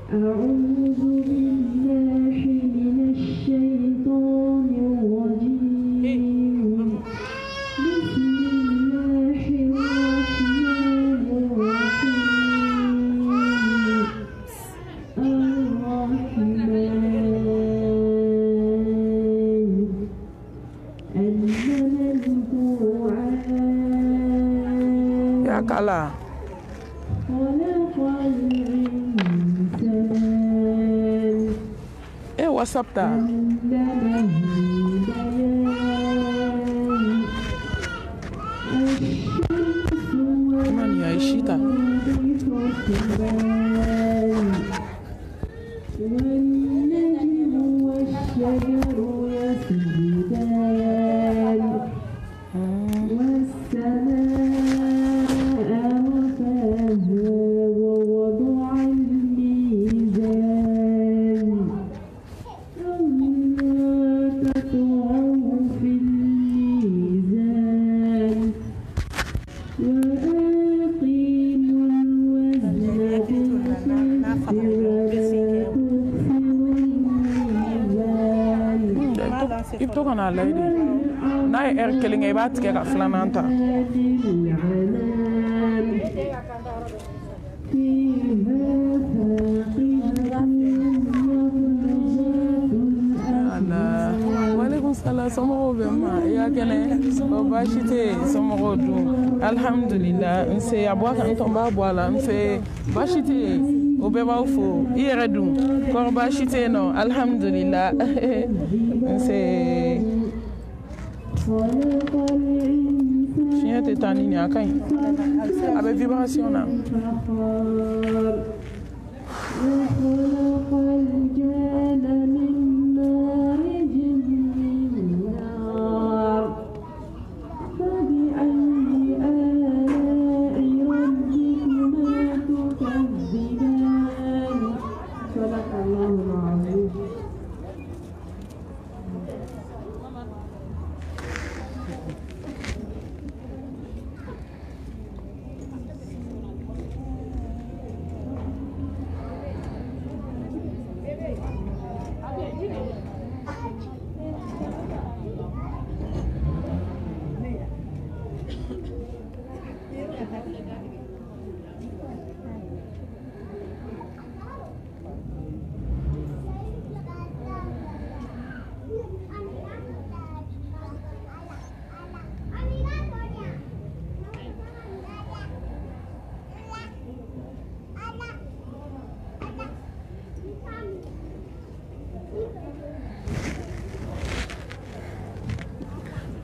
أعوذ بالله من الشيطان الرجيم بسم الله الرحمن الرحيم الرحمن يا كلا خلق الإنسان ايه واتساب تا علمه البيان الشمس كمان يا إيشيتا والحسبان والنجم والشجر يسجدان والسماء رفعها ووضع الميزان ألا تطغوا في الميزان وأقيموا الوزن بالقسط ولا تخسروا الميزان إبتو كان على ليدي ناي إركلين إبات كذا فلانانتا وعليكم السلام سمعوا بما يا كنا وباشتي سمعوا دون الحمد لله نسي أبوك أنتم بابوالا نسي باشتي وبباوفو يردون كورباشتي نو الحمد لله نسي chien te tanini akai avec vibration là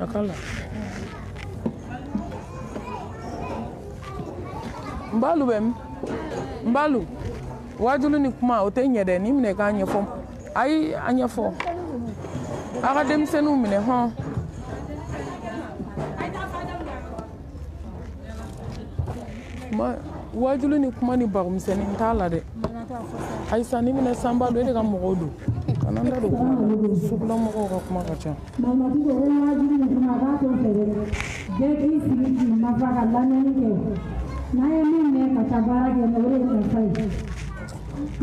akala mbalu bem mbalu wajulu ni kuma o te nyede ni mine ka nyefo ai anyefo aga dem senu mine ho ma wajulu ni kuma ni bagum seni ntala de ai sani mine samba do de ga mogodu kananda do subla mogo ga kuma ka cha mama tu ko wajulu ni kuma ba to fere de ki sigi ma fa ga lanani ke na ye min ne ka tabara ke no re ta fai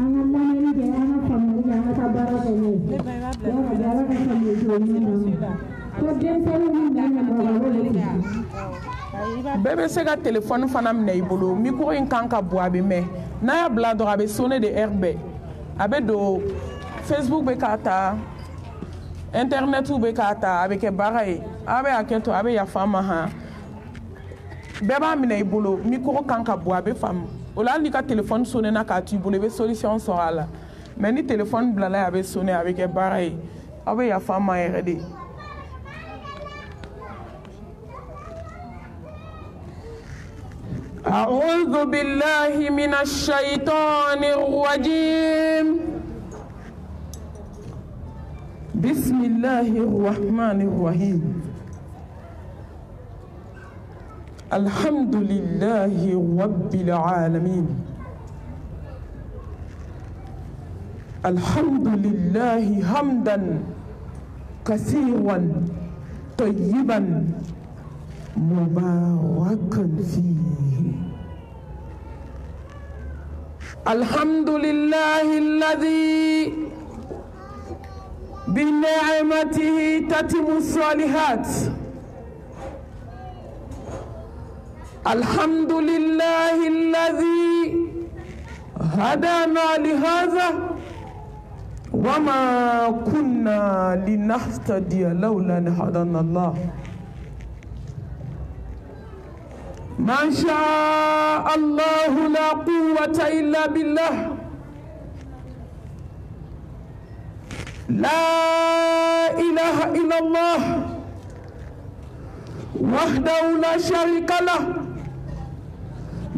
ana lanani ke ana family ke ana tabara ke ne ya ga jara ka family ke ni na ko den selu min na na ba le bébé se ka téléphone fana minɛ i bolo micro in kan ka bɔ a bɛ mɛn n'a y'a bila dɔrɔn a bɛ sonné de heure bɛɛ a bɛ don Facebook bɛ k'a ta internet bɛ k'a ta a bɛ kɛ baara ye a bɛ hakɛ to a bɛ yafa ma han bɛɛ b'a minɛ i bolo micro kan ka bɔ a bɛ faamu o la hali n'i ka téléphone sonné na k'a to i bolo i bɛ solution sɔrɔ a la mais ni téléphone bilala a bɛ sonné a bɛ kɛ baara ye aw bɛ yafa ma yɛrɛ de. أعوذ بالله من الشيطان الرجيم بسم الله الرحمن الرحيم الحمد لله رب العالمين الحمد لله حمدا كثيرا طيبا مباركا فيه alhamdulillahi alladhi bi ni'matihi tatimu salihat. alhamdulillahi alladhi hadana lihadha وما كنا لنهتدي لولا أن هدانا الله. ما شاء الله لا قوة إلا بالله. لا إله إلا الله وحده لا شريك له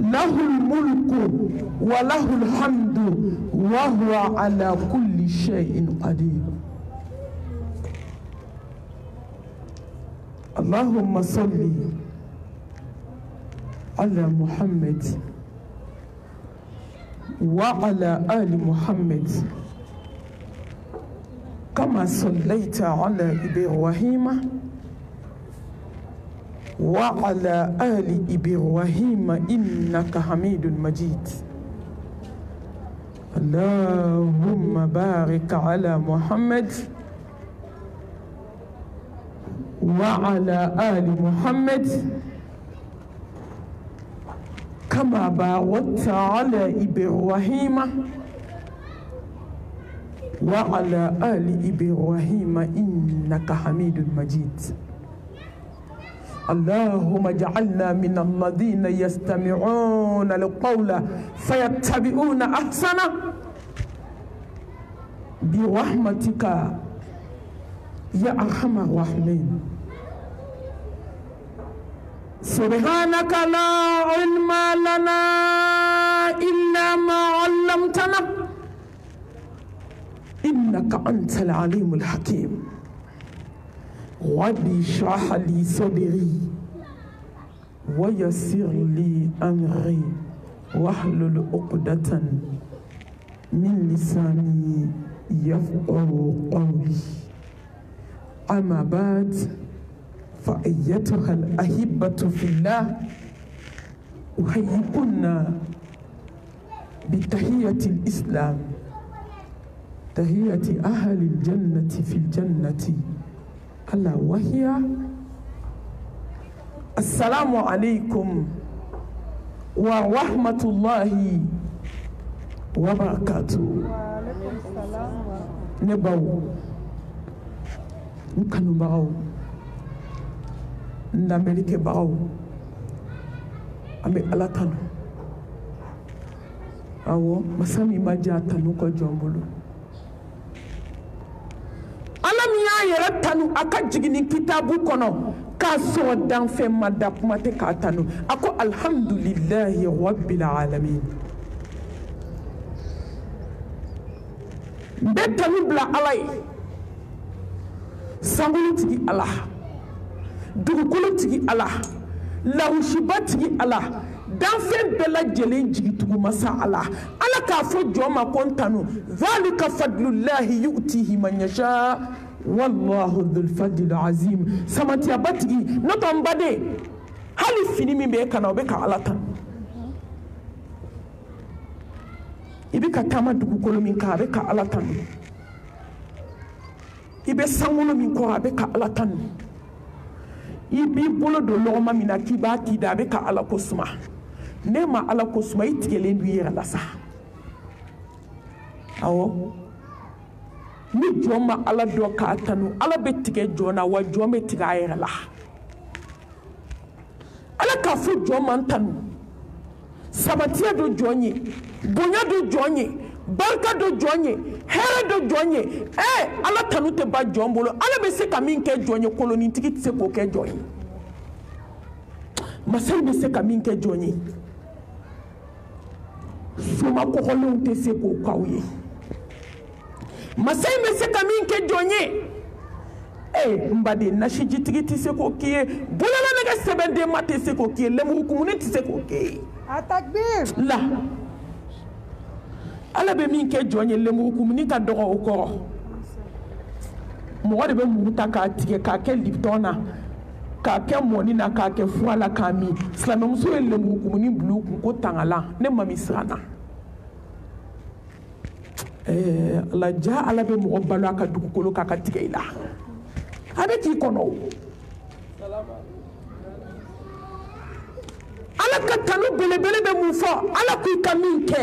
له الملك وله الحمد وهو على كل شيء قدير. اللهم صل على محمد وعلى آل محمد كما صليت على إبراهيم وعلى آل إبراهيم إنك حميد مجيد. اللهم بارك على محمد وعلى آل محمد كما باركت على إبراهيم وعلى آل إبراهيم إنك حميد مجيد. اللهم اجعلنا من الذين يستمعون القول فيتبعون أحسنه برحمتك يا أرحم الراحمين. سبحانك لا علم لنا إلا ما علمتنا إنك أنت العليم الحكيم. ربي اشرح لي صدري ويسر لي أمري واحلل عقدة من لساني يفقه قولي. أما بعد فأيتها الأحبة في الله أحييكن بتحية الإسلام تحية أهل الجنة في الجنة ألا وهي السلام عليكم ورحمة الله وبركاته. وعليكم السلام نبو نكنو باو نامريكي باو أمي ألاتانو أو مسامي ماجاتانو كو جومبولو alam ya yɛrɛ tanu a ka jigini kitabu kɔnɔ k'a sɔrɔ danfɛn ma da kuma tɛ k'a tanu a ko alhamdulillahi rabbil alamin. n bɛ tanu bila ala ye sankolo tigi ala dugukolo tigi ala lahusiba tigi ala danfɛn bɛɛ lajɛlen jigitugu masa ala ala k'a fɔ jɔn ma ko n tanu dhalika fadlullahi yu'tihi man yasha wallahu dhul fadlil azim. samatiya batigi n'o tɛ n baden hali fini min bɛ kana o bɛ ka ala tanu. i bɛ ka taama dugukolo min kan a bɛ ka ala tanu. i bɛ sankolo min kɔrɔ a bɛ ka ala tanu. i b'i bolo don lɔgɔma min na k'i b'a k'i da a bɛ ka ala ko suma. ne ma ala ko suma i tigɛlen don i yɛrɛ la sa. awɔ ni jɔn ma ala dɔn k'a tanu ala bɛ tigɛ jɔn na wa jɔn bɛ tigɛ a yɛrɛ la. ala k'a fɔ jɔn ma n tanu sabatiya don jɔn ye bonya don jɔn ye barika don jɔn ye hɛrɛ don jɔn ye ala tanu tɛ ba jɔn bolo. ala bɛ se ka min kɛ jɔn ye kolonitigi tɛ se k'o kɛ jɔn ye. masaw bɛ se ka min kɛ jɔn ye soma kɔkɔlenw tɛ se k'o k'aw ye. masaw bɛ se ka min kɛ jɔn ye n baden nasijitigi tɛ se k'o k'i ye bololanɛgɛ sɛbɛnden ma tɛ se k'o k'i ye lemurukumuni tɛ se k'o k'i ye. Atakbir. la ala bɛ min kɛ jɔn ye lemurukumuni ka dɔgɔ o kɔrɔ. mɔgɔ de bɛ muru ta k'a tigɛ k'a kɛ lipitɔn na k'a kɛ mɔni na k'a kɛ fura la k'a min. silamɛmuso ye lemurukumuni bila u kun ko tangalan ne ma min siran na. la ja ala be mɔgɔ balo a ka dugukolo k'a ka tigɛ i la a bɛ k'i kɔnɔ ala ka tanu belebele bɛ mun fɔ ala k'i ka min kɛ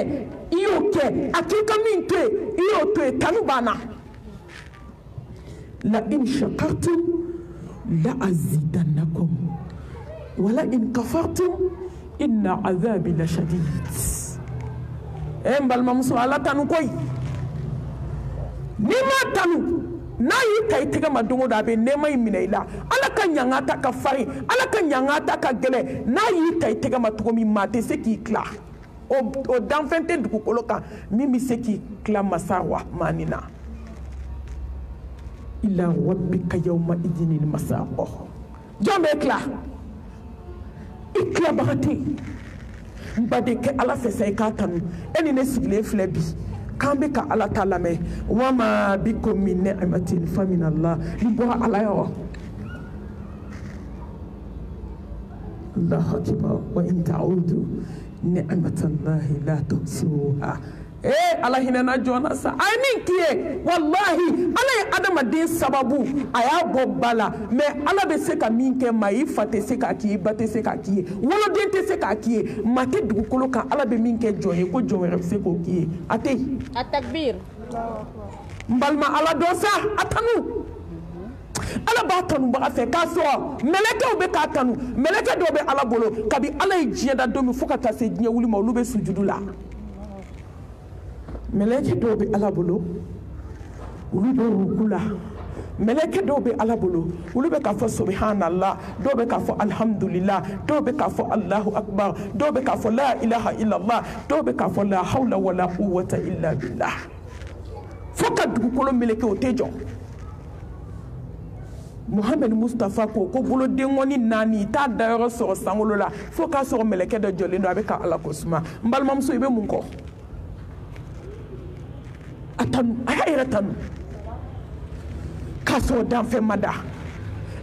i y'o kɛ a k'i ka min to yen i y'o to yen tanu banna la in shakartum la azidannakum wala in kafartum inna azabi la shadid n balimamuso ala tanu koyi n'i ma tanu n'a y'i ta i tɛgɛ ma don o don a bɛ nɛɛma in minɛ i la ala ka ɲanga ta ka farin ala ka ɲanga ta ka gɛlɛn n'a y'i ta i tɛgɛ ma cogo min maa tɛ se k'i tila o danfɛn tɛ dugukolo kan min bɛ se k'i tila masa rahmani na ila rabbika yawma idinil masaqo jɔn bɛ tila i tilabaga tɛ yen n baden kɛ ala fɛ sa i k'a tanu e ni ne sigilen filɛ bi k'an bɛ ka ala ta lamɛn wa ma bikum min ni'matin fa min Allah ni bɔra ala yɔrɔ Allahu akbar wa in ta'udu ni'matallahi la tuhsuha ala hinɛna jɔn sa a ye min k'i ye wallahi ala ye adamaden sababu a y'a bɔ ba la mais ala bɛ se ka min kɛ maa i fa tɛ se k'a k'i ye i ba tɛ se k'a k'i ye woloden tɛ se k'a k'i ye maa tɛ dugukolo kan ala bɛ min kɛ jɔn ye ko jɔn wɛrɛ bɛ se k'o k'i ye a tɛ yen. a takbir. n balima ala dɔn sa a tanu ala b'a tanubaga fɛ k'a sɔrɔ mɛlɛkɛw bɛ k'a tanu mɛlɛkɛ dɔw bɛ ala bolo kabi ala ye diɲɛ da don min fo ka taa se diɲɛ wuli ma olu bɛ sujudu la. mɛlɛkɛ dɔw bɛ ala bolo olu bɛ ruku la mɛlɛkɛ dɔw bɛ ala bolo olu bɛ k'a fɔ subhanallah dɔw bɛ k'a fɔ alhamdulillah dɔw bɛ k'a fɔ allahu akbar dɔw bɛ k'a fɔ la ilaha illallah dɔw bɛ k'a fɔ la hawla wala quwwata illa billah fo ka dugukolo mɛlɛkɛ o tɛ jɔ Muhammed Mustafa ko boloden ŋɔni 4 i t'a dayɔrɔ sɔrɔ sankolo la fo k'a sɔrɔ mɛlɛkɛ dɔ jɔlen don a bɛ ka ala ko suma n balimamuso i bɛ mun kɔ a y'a yɛrɛ tanu k'a sɔrɔ danfɛn ma da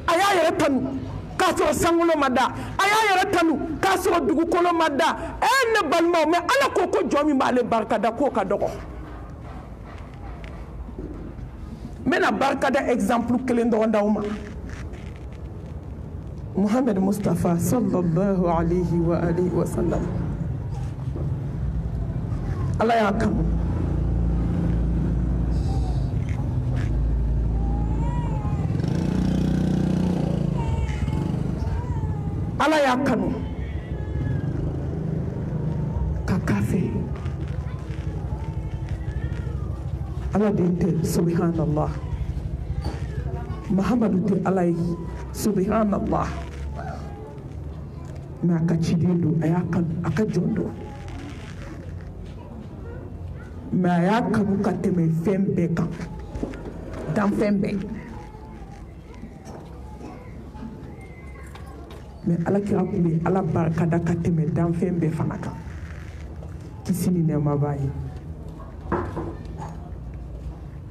a y'a yɛrɛ tanu k'a sɔrɔ sankolo ma da a y'a yɛrɛ tanu k'a sɔrɔ dugukolo ma da ne balimaw mais ala ko jɔn min b'ale barikada k'o ka dɔgɔ n bɛna barikada exemple kelen dɔrɔn d'aw ma Muhammed Mustafa sallallahu alayhi wa alihi wa sallam ala y'a kanu ala y'a kanu ka k'a fɛ ala den tɛ subhanallah Muhammadu tɛ ala ye subhanallah mais a ka ciden don a y'a kanu a ka jɔn don mais a y'a kanu ka tɛmɛ fɛn bɛɛ kan danfɛn bɛɛ mais alakira tun bɛ ala barikada ka tɛmɛ danfɛn bɛɛ fana kan kisi ni nɛɛma b'a ye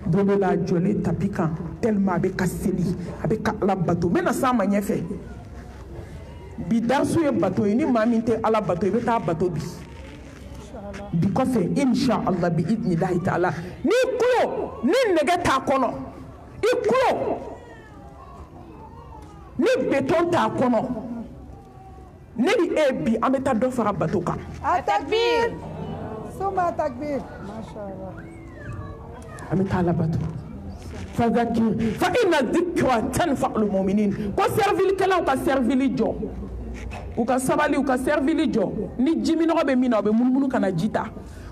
don dɔ la a jɔlen tapi kan tellement a bɛ ka seli a bɛ ka ala bato n bɛna s'a ma ɲɛfɛ bi darsu ye bato ye ni maa min tɛ ala bato i bɛ taa bato bi kɔfɛ inshallah bi idnillahi ta'ala n'i kulo ni nɛgɛ t'a kɔnɔ i kulo ni beton t'a kɔnɔ ne ni e bi an bɛ taa dɔ fara bato kan. Takbir. Suma takbir. Mashallah. an bɛ taa ala bato fadakir fa inna dhikra tanfa'ul mu'minin ko servilikɛlaw ka servili jɔ u ka sabali u ka servili jɔ ni ji minɔgɔ bɛ min na u bɛ munumunu ka na ji ta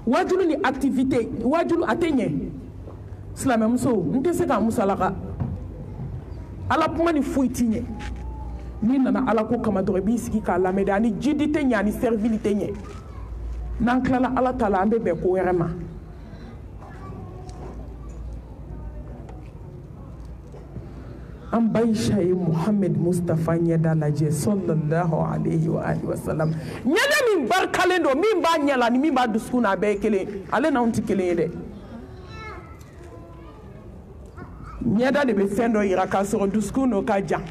wajulu ni activité wajulu a tɛ ɲɛ silamɛmuso n tɛ se ka musalaka ala kuma ni foyi ti ɲɛ n'i nana ala ko kama dɔrɔn i b'i sigi k'a lamɛn de ani jidi tɛ ɲɛ ani servili tɛ ɲɛ n'an tilala ala ta la an bɛ bɛn ko wɛrɛ ma an Aisha ye Muhammed Mustafa ɲɛda lajɛ sallallahu alayhi wa alihi wa sallam ɲɛda min barikalen don min b'a ɲɛ la ni min b'a dusukun na a bɛɛ ye kelen ale n'anw tɛ kelen ye dɛ ɲɛda de bɛ fɛn dɔ yira k'a sɔrɔ dusukun n'o ka jan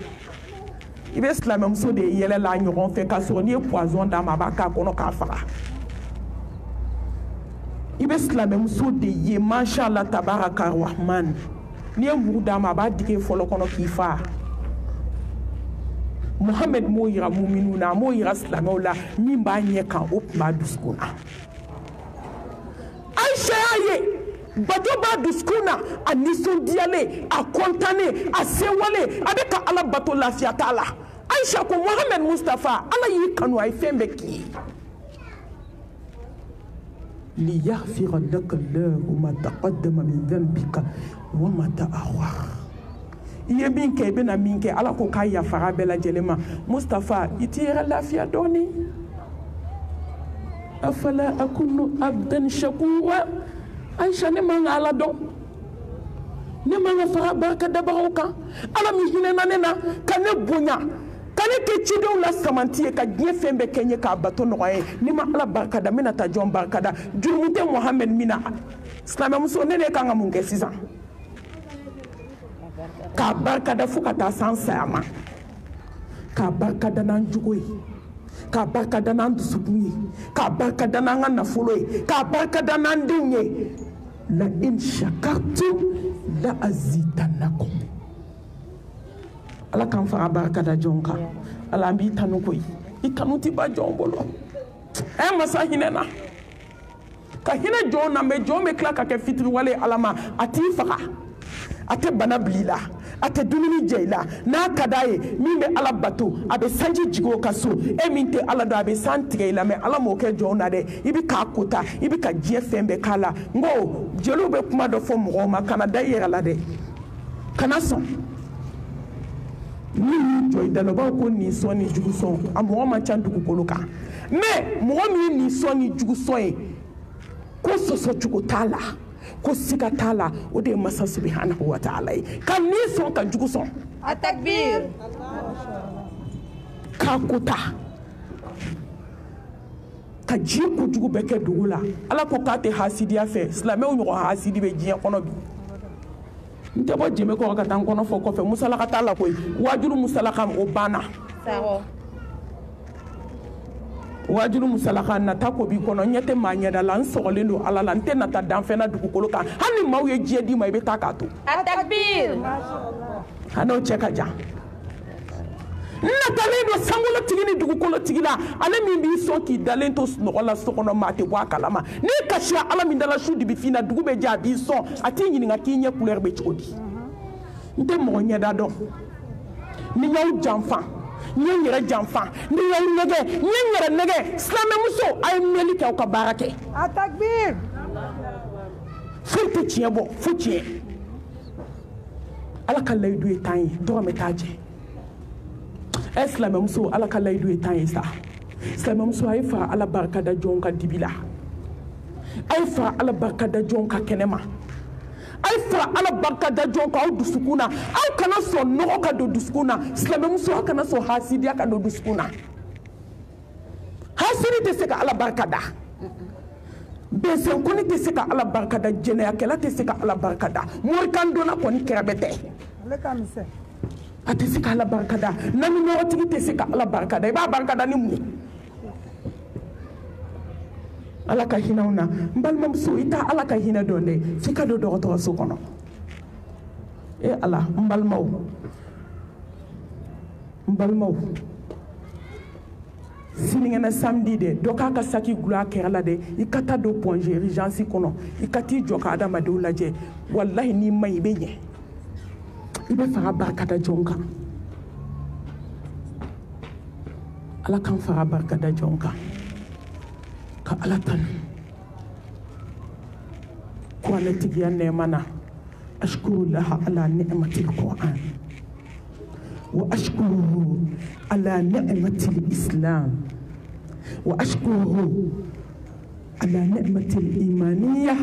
i bɛ silamɛmuso de yɛlɛ la ɲɔgɔn fɛ k'a sɔrɔ n'i ye poison d'a ma a b'a k'a kɔnɔ k'a faga i bɛ silamɛmuso de ye mashallah tabaraka rahman n'i ye muru d'a ma a b'a digi fɔlɔ kɔnɔ k'i fa Muhammad m'o yira muminu na a m'o yira silamɛw la min b'a ɲɛ kan o tun b'a dusukun na Aïcha y'a ye bato b'a dusukun na a nisɔndiyalen a kɔntannen a sewalen a bɛ ka Ala bato lafiya t'a la Aïcha ko Muhammad Mustafa Ala y'i kanu a ye fɛn bɛɛ k'i ye ليغفر لك الله ما تقدم من ذنبك وما تأخر iye min kɛ i bɛna min kɛ Ala ko k'a yafara bɛɛ lajɛlen ma Mustafa i t'i yɛrɛ lafiya dɔɔni afala akunu abdan shakura Aïcha ne man ka Ala dɔn ne man ka fara barika dabagaw kan Ala min hinɛna ne na ka ne bonya ka ne kɛ cidenw la samanti ye ka diɲɛ fɛn bɛɛ kɛ n ye k'a bato nɔgɔya ye ni ma Ala barika da n bɛna taa jɔn barika da jurumu tɛ Muhammad min na silamɛmuso ne kan ka mun kɛ sisan k'a barika da fo ka taa san saya ma k'a barika da n'an jogo ye k'a barika da n'an dusukun ye k'a barika da n'an ka nafolo ye k'a barika da n'an denw ye la in shakartum la azidannakum Ala k'an fara barika da jɔn kan Ala an b'i tanu koyi i kanu tɛ ban jɔn bolo masa hinɛ na ka hinɛ jɔn na mɛ jɔn bɛ tila ka kɛ fitiriwale Ala ma a t'i faga a tɛ bana bila i la a tɛ dumuni jɛ i la n'a ka d'a ye min bɛ Ala bato a bɛ sanji jigin o ka so e min tɛ Ala dɔn a bɛ san tigɛ i la mɛ Ala m'o kɛ jɔn na dɛ i bɛ k'a kota i bɛ ka diɲɛ fɛn bɛɛ k'a la n ko jeliw bɛ kuma dɔ fɔ mɔgɔw ma kana da i yɛrɛ la dɛ kana sɔn ni y'i jɔ i da la u b'a fɔ ko nin sɔn ni jugusɔn a mɔgɔ man ca dugukolo kan mɛ mɔgɔ min ye nin sɔn ni jugusɔn ye ko sɔsɔ cogo t'a la ko siga t'a la o de ye masa subhanahu wa ta'ala ye ka nin sɔn ka jugu sɔn a takbir k'a kota ka diɲɛ kojugu bɛɛ kɛ dugu la Ala ko k'a tɛ hasidiya fɛ silamɛw ɲɔgɔn hasidi bɛ diɲɛ kɔnɔ bi n tɛ bɔ jɛmɛ kɔrɔ ka taa n kɔnɔ fɔ kɔfɛ musalaka t'a la koyi wajuru musalaka o banna wajuru musalaka nata ko b'i kɔnɔ n ɲɛ tɛ maa ɲɛda la n sɔgɔlen don Ala la n tɛ nata danfɛn na dugukolo kan hali ni maaw ye diɲɛ d'i ma i bɛ taa k'a to a takbir a n'o cɛ ka jan n natalen don sankolotigi ni dugukolotigi la ale min b'i sɔn k'i dalen to sunɔgɔ la so kɔnɔ maa tɛ bɔ a kalama n'i kasira Ala min dala su dibi fina dugu bɛ jɛ a b'i sɔn a t'i ɲininka k'i ɲɛ couleur bɛ cogo di n tɛ mɔgɔ ɲɛda dɔn ni y'aw janfa n ye n yɛrɛ janfa ni y'aw nɛgɛ n ye n yɛrɛ nɛgɛ silamɛmuso a ye mɛnli kɛ aw ka baara kɛ a takbir foyi tɛ tiɲɛ bɔ fo tiɲɛ Ala ka layidu ye tan ye dɔrɔmɛ t'a jɛ silamɛmuso Ala ka layidu ye tan ye sa silamɛmuso a ye fara Ala barika da jɔn ka dibi la a ye fara Ala barika da jɔn ka kɛnɛma a ye fara Ala barika da jɔn ka aw dusukun na aw kana sɔn nɔgɔ ka don dusukun na silamɛmuso aw kana sɔn hasidiya ka don dusukun na hasidi tɛ se ka Ala barika da bɛnsɛnkɔni tɛ se ka Ala barika da jɛnɛyakɛla tɛ se ka Ala barika da morikan donna kɔni kɛrɛbɛ tɛ a tɛ se ka Ala barika da naminɔgɔtigi tɛ se ka Ala barika da i b'a barika da ni mun ye Ala ka hinɛ na n balimamuso i t'a Ala ka hinɛ dɔn dɛ f'i ka don dɔgɔtɔrɔso kɔnɔ Ala n balimaw sinikɛnɛ samedi dɛ dɔ k'a ka saki gulɔ a kɛra la dɛ i ka taa don ponge urgence kɔnɔ i ka t'i jɔ ka adamadenw lajɛ wallahi n'i ma ɲi i bɛ ɲɛ i bɛ fara barika da jɔn kan Ala k'an fara barika da jɔn kan ka Ala tanu kuranɛtigiya nɛɛma na ashkurulaha ala ni'matil Qur'an wa ashkuruhu ala ni'matil Islam wa ashkuruhu ala ni'matil imaniyah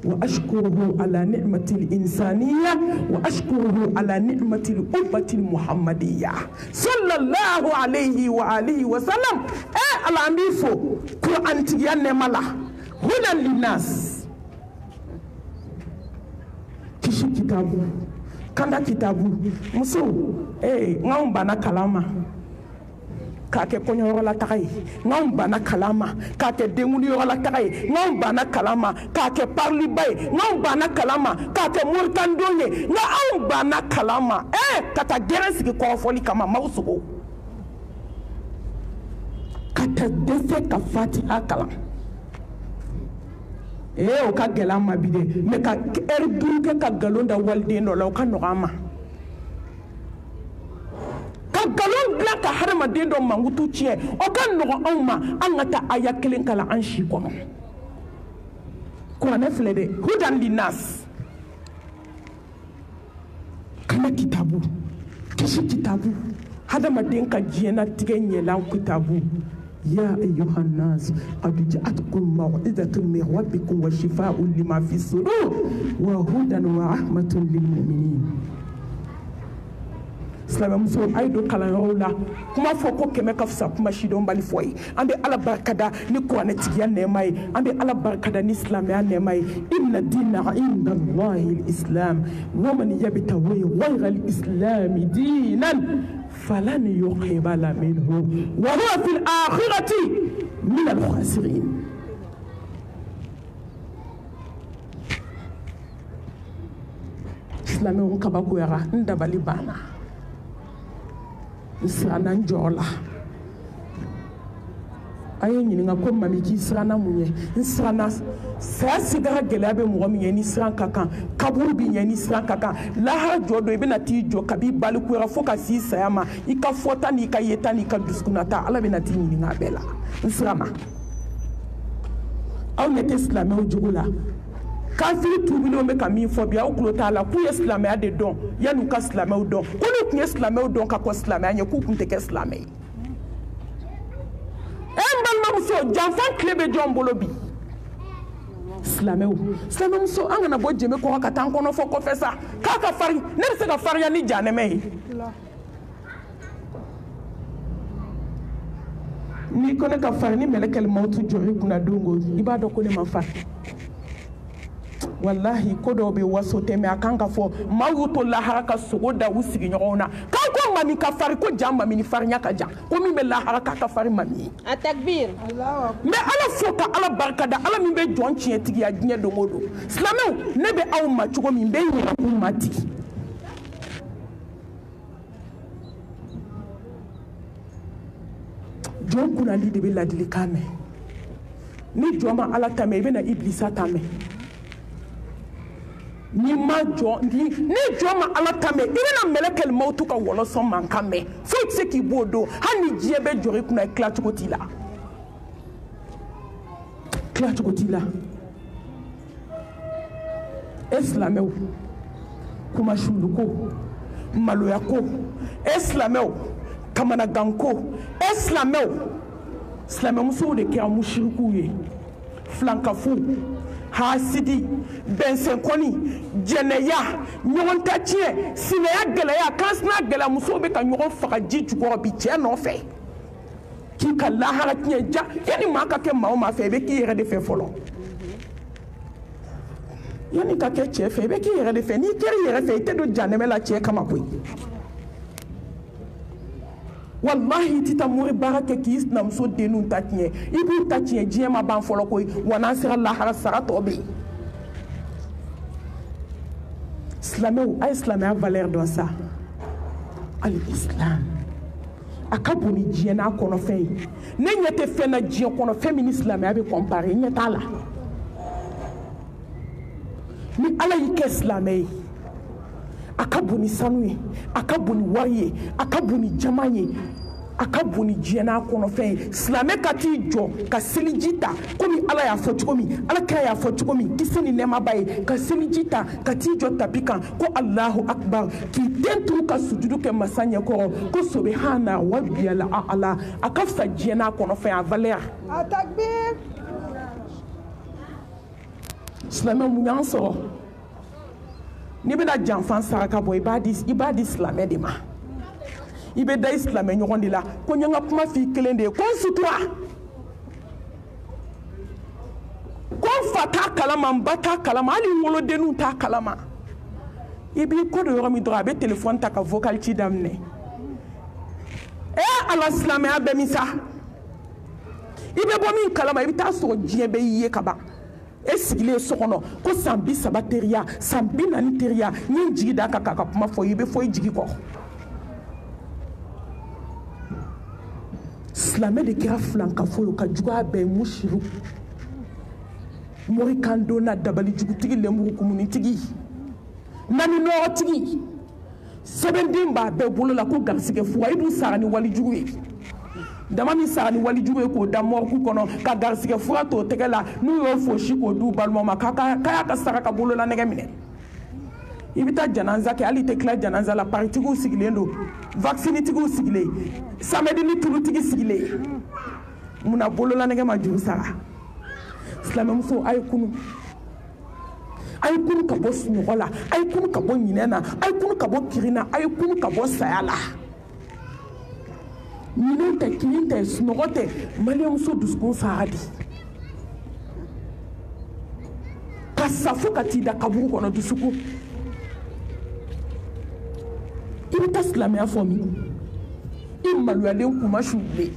وأشكره على نعمة الإنسانية وأشكره على نعمة الأمة المحمدية صلى الله عليه وآله وسلم الأميفو قرآن تيان ملا هنا للناس كشي كتابو كندا كتابو مسو نعم بنا كلاما k'a kɛ kɔɲɔyɔrɔ la taga ye n'anw banna kalan ma k'a kɛ denkunliyɔrɔ la taga ye n'anw banna kalan ma k'a kɛ pariliba ye n'anw banna kalan ma k'a kɛ moritandon ye nka anw banna kalan ma ka taa gɛrɛn sigi kɔrɔfɔli kama maaw sogo ka taa dɛsɛ ka fatiha kalan o ka gɛlɛn ma bi dɛ mais ka heure 5 kɛ ka nkalon da waliden dɔ la o ka nɔgɔ an ma ka nkalon dilan ka hadamaden dɔ mankutu tiɲɛ o ka nɔgɔ anw ma an ka taa aya 1 kalan an si kɔnɔ kuranɛ filɛ dɛ hudan linnas kana kitabu kisi kitabu hadamaden ka diɲɛnatigɛ ɲɛlan kitabu يا أيها الناس قد جاءتكم موعظة من ربكم وشفاء لما في الصدور وهدى ورحمة للمؤمنين silamɛmuso a ye don kalanyɔrɔw la kuma fɔ ko kɛmɛ ka fisa kuma sidɔn bali fɔ ye an bɛ ala barikada ni kuranɛtigiya nɛɛma ye an bɛ ala barikada ni silamɛya nɛɛma ye inna dina inda allahi lislam waman yabtaghi ghayra alislami dinan falan yuqbala minhu wa huwa fil akhirati min alkhasirin silamɛw kabakoyara n dabali banna siranna jɔɔ la a ye ɲininka ko mami k'i siranna mun ye n siranna saya sigara gɛlɛya bɛ mɔgɔ min ye ni siran ka kan kaburu b'i ɲɛ ni siran ka kan lahara jɔ dɔ i bɛna t'i jɔ kabi balikuyara fo ka s'i saya ma i ka fɔta n'i ka yeta n'i ka dusukunnata ala bɛna t'i ɲininka a bɛɛ la n siranna aw ɲɛ tɛ silamɛw jogo la kafiri tuubilenw bɛ ka min fɔ bi aw tulo t'a la k'u ye silamɛya de dɔn yan'u ka silamɛw dɔn ko n'u tun ye silamɛw dɔn ka kɔ silamɛya ɲɛ k'u tun tɛ kɛ silamɛ ye n balimamuso janfan tile bɛ jɔn bolo bi silamɛmuso an kana bɔ jɛmɛ kɔrɔ ka taa an kɔnɔ fɔ kɔfɛ sa k'a ka farin ne bɛ se ka farinya ni janɛmɛ ye n'i ko ne ka farin ni mɛlɛkɛli mawutu jɔ i kunna don o i b'a dɔn ko ne ma farin wallahi ko dɔw bɛ waso tɛ mɛ a kan ka fɔ maa y'u to lahara ka sogo da u sigiɲɔgɔnw na k'an ko mami ka farin ko jan mami ni farinya ka jan ko min bɛ lahara k'a ka farin mami ye a takbir mais ala fo ka ala barikada ala min bɛ jɔn tiɲɛtigiya diɲɛ don o don silamɛw ne bɛ aw ma cogo min bɛ ɲinɛ k'u ma tigi jɔn kunnali de bɛ ladilikan mɛn ni jɔn ma ala ta mɛn i bɛna ibilisa ta mɛn ni jɔn ma ala ta mɛn i bɛna mɛlɛkɛli mawutu ka wɔlɔsɔ mankan mɛn foyi tɛ se k'i b'o don hali ni diɲɛ bɛ jɔ i kunna tilacogo t'i la e silamɛw kumasulu ko maloya ko e silamɛw kamanagan ko e silamɛmusow de kɛra musirikuw ye filankafu hasidi bɛnsɛnkɔni jɛnɛya ɲɔgɔn ta tiɲɛ sinɛya gɛlɛya kansina gɛlɛya musow bɛ ka ɲɔgɔn faga ji jukɔrɔ bi cɛ nɔfɛ k'i ka lahara tiɲɛ ja yanni maa ka kɛ maa o maa fɛ i bɛ k'i yɛrɛ de fɛ fɔlɔ yanni ka kɛ cɛ fɛ i bɛ k'i yɛrɛ de fɛ n'i kɛra i yɛrɛ fɛ i tɛ don janɛmɛ la cɛ kama koyi wallahi i tɛ taa mori baara kɛ k'i sinamuso denninw ta tiɲɛ i b'u ta tiɲɛ diɲɛ ma ban fɔlɔ koyi wa n'an sera lahara sara tɔ bɛ yen silamɛw a ye silamɛya valeur dɔn sa al-islam a ka bon ni diɲɛ n'a kɔnɔfɛn ye ne ɲɛ tɛ fɛn na diɲɛ kɔnɔ fɛn min ni silamɛya bɛ compare ɲɛ t'a la ni ala y'i kɛ silamɛ ye a ka bon ni sanu ye a ka bon ni wari ye a ka bon ni jama ye a ka bon ni diɲɛ n'a kɔnɔfɛn ye silamɛ ka t'i jɔ ka seliji ta komi ala y'a fɔ cogo min ala kira y'a fɔ cogo min kisi ni nɛɛmaba ye ka seliji ta ka t'i jɔ tapi kan ko alahu akbar k'i den turu ka sujudu kɛ masa ɲɛkɔrɔ ko subhana rabbiyal a'la a ka fisa diɲɛ n'a kɔnɔfɛn a valeur a takbir silamɛ mun y'an sɔrɔ n'i bɛna janfan saraka bɔ i b'a di silamɛ de ma i bɛ da i silamɛ ɲɔgɔn de la ko n ye n ka kuma f'i kelen de ye ko n sutura ko n fa t'a kalama n ba t'a kalama hali n wolodenninw t'a kalama i b'i kɔ don yɔrɔ min dɔrɔn a bɛ telefɔni ta ka vocal ci daminɛ ala silamɛya bɛ min sa i bɛ bɔ min kalama i bɛ taa sɔrɔ diɲɛ bɛ i ye ka ban e sigilen so kɔnɔ ko san 30 teriya san 40 teriya n ye n jigi da kan k'a ka kuma fɔ i bɛ fɔ i jigi kɔ silamɛ de kɛra filankafo ye ka juguya bɛɛ musiru morikando na dabali jugutigi lenbugu kumunitigi nani nɔgɔtigi sɛbɛnden b'a bɛɛ bolo la ko garisigɛ fuga i dun sara ni walijugu ye dama min sara ni walijugu ye k'o da mɔriku kɔnɔ ka garisigɛ fuga t'o tɛgɛ la n'u y'o fosi k'o du balimaw ma k'a y'a ka saraka bolola nɛgɛ minɛ i bɛ taa janaza kɛ hali i tɛ tila janaza la paritigiw sigilen don vaccinetigiw sigilen samedi ni turutigi sigilen munna bolola nɛgɛ ma juru sara silamɛmuso a ye kunu a ye kunu ka bɔ sunɔgɔ la a ye kunu ka bɔ ɲinɛ na a ye kunu ka bɔ kiri na a ye kunu ka bɔ saya la ɲinɛ tɛ kiri tɛ sunɔgɔ tɛ maliyɛnmuso dusukun sara di ka sa fo ka t'i da kaburu kɔnɔ dusukun i bɛ taa silamɛya fɔ min i maliyalen kuma sulen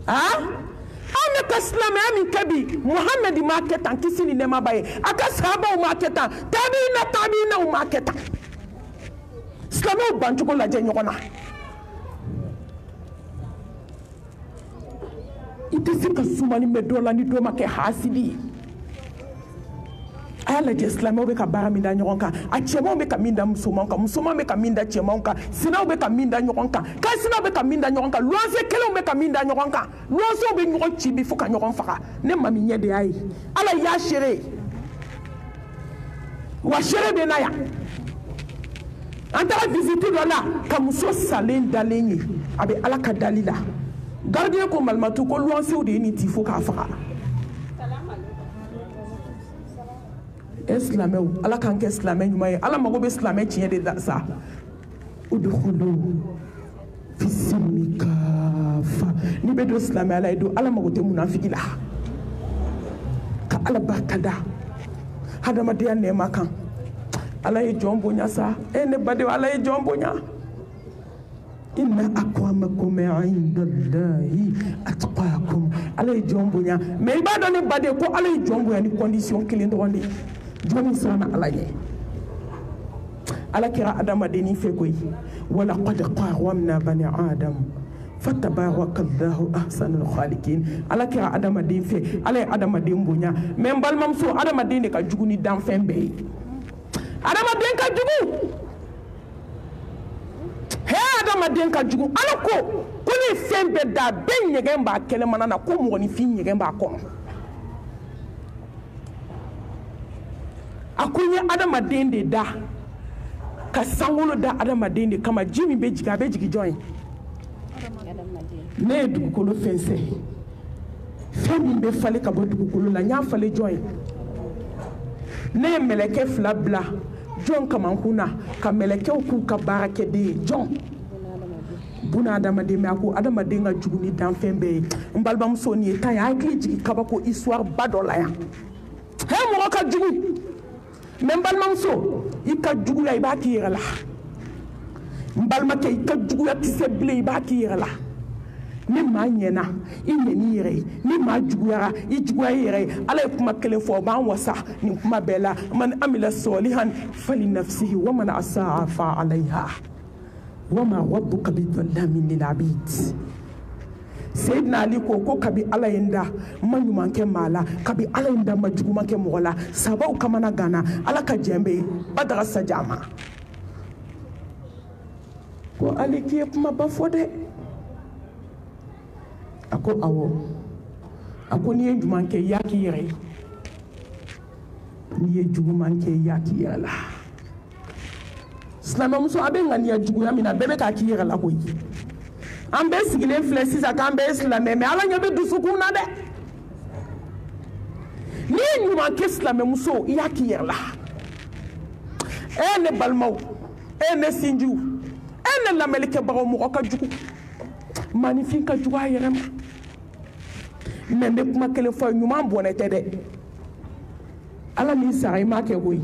an bɛ ka silamɛya min kɛ bi muhamɛdi m'a kɛ tan kisi ni nɛɛma b'a ye a ka sahabaw m'a kɛ tan tabiinaw m'a kɛ tan silamɛw bancogo lajɛ ɲɔgɔn na i tɛ se ka sumani mɛn dɔ la ni dɔ ma kɛ hasidi ye a y'a lajɛ silamɛw bɛ ka baara min da ɲɔgɔn kan a cɛmanw bɛ ka min da musomanw kan musomanw bɛ ka min da cɛmanw kan sinaw bɛ ka min da ɲɔgɔn kan kasinaw bɛ ka min da ɲɔgɔn kan luwanse kelenw bɛ ka min da ɲɔgɔn kan luwansew bɛ ɲɔgɔn ci bi fo ka ɲɔgɔn faga ne ma min ɲɛ de y'a ye ala y'a seere wa seere bɛ na yan an taara visite dɔ la ka muso salen dalen ye a bɛ ala ka dali la gardien ko malimatu ko luwansew de ye nin ci fo k'a faga silamɛw ala k'an kɛ silamɛ ɲuman ye ala mago bɛ silamɛ tiɲɛ de la sa udkhulu fi silmi kafa n'i bɛ don silamɛya la i don ala mago tɛ munafiki la ka ala barikada hadamadenya nɛɛma kan ala ye jɔn bonya sa ne badenw ala ye jɔn bonya inna akramakum indallahi atqakum ala ye jɔn bonya mais i b'a dɔn ne baden ko ala ye jɔn bonya ni condition kelen dɔrɔn de ye jɔn siranna ala ɲɛ ala kɛra adamadennin fɛ koyi wala qad qarramna bani adam fatabarakallahu ahsanul khaliqin ala kɛra adamaden fɛ ala ye adamaden bonya mais n balimamuso adamaden de ka jugu ni danfɛn bɛɛ ye adamaden ka jugu adamaden ka jugu ala ko ne fɛn bɛɛ da bɛɛ ɲɛgɛn b'a kɛnɛmana na ko mɔgɔninfin ɲɛgɛn b'a kɔnɔ a ko n ye adamaden de da ka sankolo da adamaden de kama ji min bɛ jigin a bɛ jigin jɔn ye ne ye dugukolo fɛnsɛn fɛn min bɛ falen ka bɔ dugukolo la n y'a falen jɔn ye ne ye mɛlɛkɛ 2 bila jɔn kamankun na ka mɛlɛkɛw k'u ka baara kɛ den ye jɔn buna adamaden mais a ko adamaden ka jugu ni danfɛn bɛɛ ye n balimamuso nin ye tan ye a hakili jigin kabako histoire ba dɔ la yan mɔgɔ ka jugu mais n balimamuso i ka juguya i b'a k'i yɛrɛ la n balimakɛ i ka juguya tɛ se bilen i b'a k'i yɛrɛ la ni maa ɲɛna i ɲɛn'i yɛrɛ ye ni maa juguyara i juguya i yɛrɛ ye ala ye kuma kelen fɔ o b'an wasa nin kuma bɛɛ la man amila salihan fali nafsihi wa man asaa fa alayha wa ma rabbuka bidhallamin lil abid Seydina Ali ko kabi ala ye n da ma ɲuman kɛ maa la kabi ala ye n da ma juguman kɛ mɔgɔ la sabaw kamana gana ala ka jɛn bɛ badaga saja ma ko Ali k'i ye kumaba fɔ dɛ a ko awɔ a ko n'i ye ɲuman kɛ i y'a k'i yɛrɛ ye n'i ye juguman kɛ i y'a k'i yɛrɛ la silamɛmuso a bɛ ŋaniya juguya min na bɛɛ bɛ k'a k'i yɛrɛ la koyi an bɛɛ sigilen filɛ sisan k'an bɛɛ ye silamɛ mais ala ɲɛ bɛ dusukun na dɛ n'i ye ɲuman kɛ silamɛmuso i y'a k'i yɛrɛ la ne balimaw ne sinjiw ne lamɛnnikɛbagaw mɔgɔ ka jugu maanifin ka jugu a yɛrɛ ma mais n bɛ kuma kelen fɔ ɲuman bɔnɛ tɛ dɛ ala min sara i m'a kɛ koyi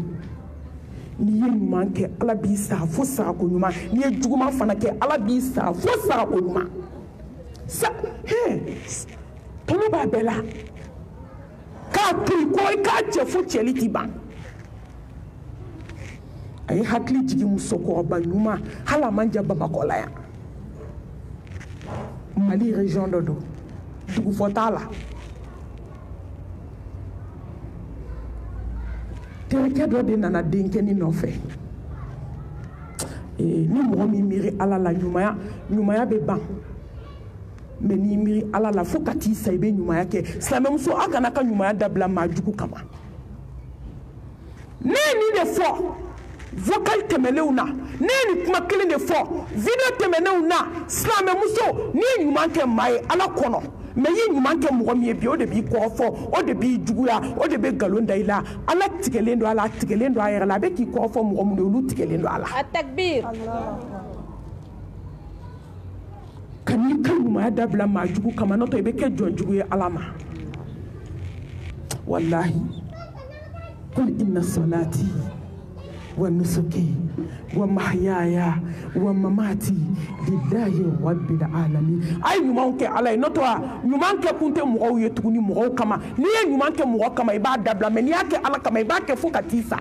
n'i ye ɲuman kɛ ala b'i sara fo sarako ɲuman n'i ye juguman fana kɛ ala b'i sara fo sarako ɲuman tɔnɔ b'a bɛɛ la k'a to yen ko i k'a cɛ fo cɛli t'i ban a ye hakili jigin musokɔrɔba ɲuman hali a man jan bamakɔ la yan mali région dɔ don dugufɔ t'a la terikɛ dɔ de nana denkɛni nɔfɛ ni mɔgɔ min miiri ala la ɲumanya bɛ ban mais n'i miiri ala la fo ka t'i sa i bɛ ɲumanya kɛ silamɛmuso a kana ka ɲumanya dabila maa jugu kama ne ye nin de fɔ vocal tɛmɛnenw na ne ye nin kuma kelen de fɔ video tɛmɛnenw na silamɛmuso n'i ye ɲuman kɛ maa ye ala kɔnɔ mais i ye ɲuman kɛ mɔgɔ min ye bi o de b'i kɔrɔfɔ o de b'i juguya o de bɛ nkalon da i la ala tigɛlen don a la a tigɛlen don a yɛrɛ la a bɛ k'i kɔrɔfɔ mɔgɔ minnu ye olu tigɛlen don a la التكبير ka n'i ka ɲumanya dabila maa jugu kama n'o tɛ i bɛ kɛ jɔn jugu ye ala ma wallahi qul inna salati wa nusuki wa mahyaya wa mamati lillahi rabbil alamin ay ɲuman kɛ ala ye n'o tɛ ɲuman kɛ kun tɛ mɔgɔw ye tuguni mɔgɔw kama n'i ye ɲuman kɛ mɔgɔ kama i b'a dabila mais n'i y'a kɛ ala kama i b'a kɛ fo ka t'i sa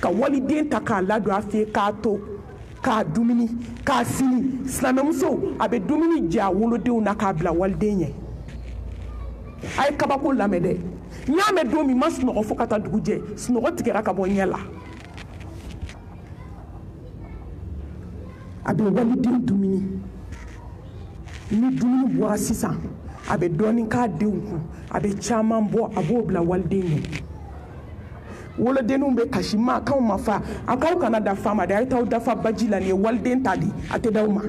ka waliden ta k'a ladon a fɛ yen k'a to k'a dumuni k'a sini silamɛmuso a bɛ dumuni jɛ a wolodenw na k'a bila waliden ɲɛ a ye kabako lamɛn dɛ n y'a mɛn don min ma sunɔgɔ fo ka taa dugu jɛ sunɔgɔ tigɛra ka bɔ ɲɛ la a bɛ waliden dumuni ni dumuni bɔra sisan a bɛ dɔɔnin k'a denw kun a bɛ caman bɔ a b'o bila waliden ɲɛ wolodenninw bɛ kasi ma k'aw ma fa a k'aw kana da fa ma dɛ a ye t'aw dafa baji la nin ye waliden ta di a tɛ d'aw ma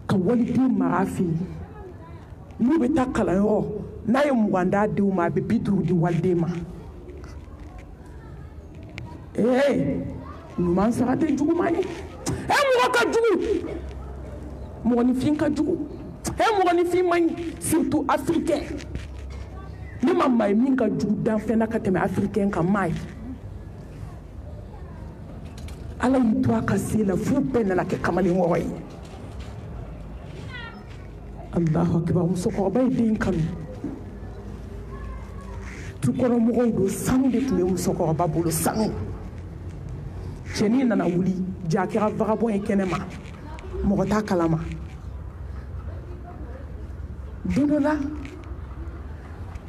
ka waliden mara a fɛ yen n'u bɛ taa kalanyɔrɔ n'a ye 20 d'a denw ma a bɛ 50 di waliden ma ɲuman sara tɛ juguman ye mɔgɔ ka jugu mɔgɔninfin ka jugu mɔgɔninfin man ɲi surtout africain ne ma maa ye min ka jugu danfɛn na ka tɛmɛ africain kan maa ye ala y'i to a ka se la f'u bɛɛ nana kɛ kamalenkɔrɔ ye Allahu akbar musokɔrɔba ye den kanu tukɔnɔmɔgɔw don sanu de tun bɛ musokɔrɔba bolo sanu cɛnin nana wuli ja a kɛra vagabond ye kɛnɛ ma mɔgɔ t'a kalama don dɔ la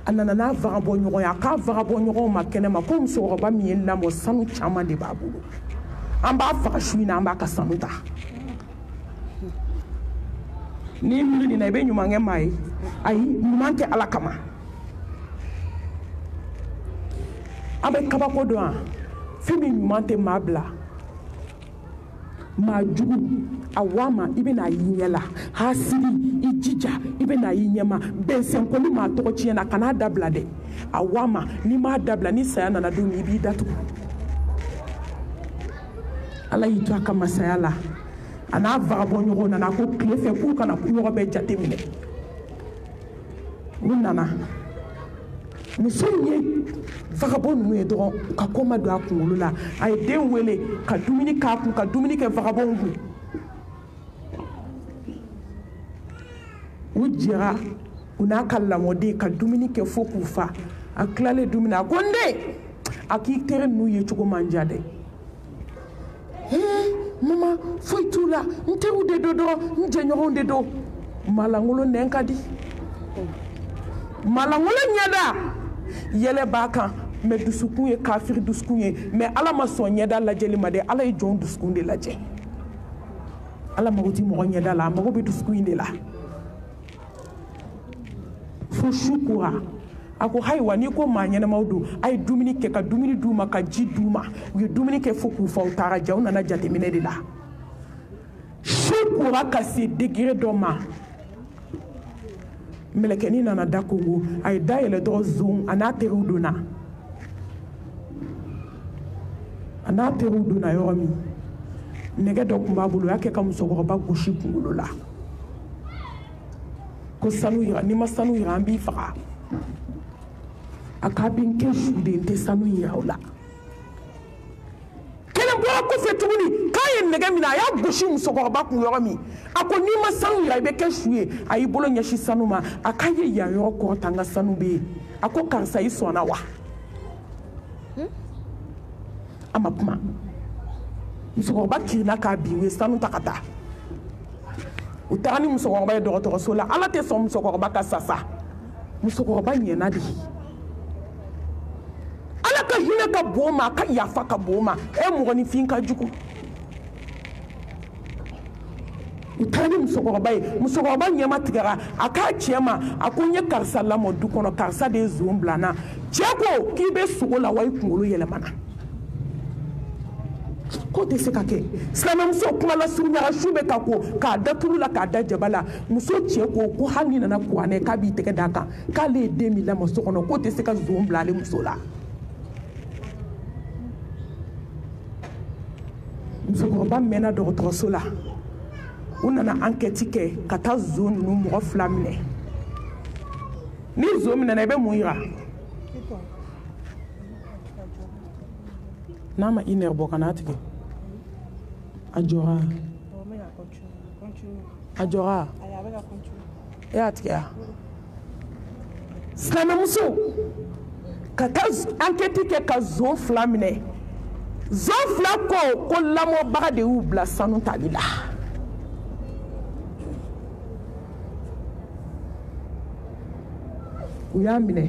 a nana n'a vagabond ɲɔgɔn ye a k'a vagabond ɲɔgɔnw ma kɛnɛ ma ko musokɔrɔba min ye lamɔ sanu caman de b'a bolo an b'a faga su in na an b'a ka sanu ta n'i miiri nin na i bɛ ɲuman kɛ maa ye ayi ɲuman kɛ ala kama an bɛ kabako dɔn wa fɛn min ɲuman tɛ maa bila maa jugu a wama i bɛ n'a y'i ɲɛ la hasidi i jija i bɛ n'a y'i ɲɛ ma bɛnsɛnkoli maa tɔgɔ tiɲɛ na kan'a dabila dɛ a wama n'i m'a dabila ni saya nana don min i b'i datugu ala y'i to a ka masaya la a n'a vagabond ɲɔgɔn nana ko tile fɛ k'u kana ɲɔgɔn bɛɛ jate minɛ u nana muso in ye vagabond ninnu ye dɔrɔn ka ko ma don a kunkolo la a ye den wele ka dumuni k'a kun ka dumuni kɛ vagabond kun u jɛra u n'a ka lamɔden ka dumuni kɛ fo k'u fa a tilalen dumuni a ko n den a k'i teri ninnu ye cogo man diya dɛ mama foyi t'u la n teriw de do dɔrɔn n jɛɲɔgɔnw de do malangolo nɛn ka di malangolo ɲɛda yɛlɛ b'a kan mais dusukun ye kafiri dusukun ye mais ala ma sɔn ɲɛda lajɛli ma dɛ ala ye jɔn dusukun de lajɛ ala mago tɛ mɔgɔ ɲɛda la a mago bɛ dusukun de la fo su kora a ko hayiwa n'i ko maa ɲɛnamaw don a ye dumuni kɛ ka dumuni d'u ma ka ji d'u ma u ye dumuni kɛ fo k'u fa u taara ja u nana jateminɛ de la su kora ka se degré dɔ ma mɛlɛkɛnin nana da kongo a ye da yɛlɛ dɔrɔn zon a n'a teriw donna yɔrɔ min nɛgɛ dɔ tun b'a bolo o y'a kɛ ka musokɔrɔba gosi kunkolo la ko sanu yira n'i ma sanu yira an b'i faga akabin keshu de nte sanu yaula kelen bora ko fe tuguni kayen nege mina ya goshi musokoroba kun yoro mi akoni ma sanu ya be keshu ye ayi bolo nyashi sanu ma akaye ya yoro ko tanga sanu be ako karsa yi sona wa ama kuma musokoroba kirina ka biwe sanu takata utani musokoroba ye dogotoro sola ala te so musokoroba ka sasa musokoroba nyena di ala ka hina ka boma ka yafa ka boma e mugoni fin ka juku utani musokoroba nyema tigara aka chema akonye karsa la modu kono karsa de zomblana cheko kibe sugola wai kungulu yelemana kote se kake slama muso kuma la sunya shube kako ka datulu la ka da jabala muso cheko ko hanina na kwane ka bi teke daka ka le 2000 la muso kono kote se ka zombla le muso la muso ko ba mena do trosola unana enquête ke kata zone nu mo flamine ni zone na be muira nama iner bokanatike Ajora. Ajora. E atike. Slama muso. Kata enquête ke ka zone flamine. Zone flako ko lamo baga de ubla sanu talila. Uyamine.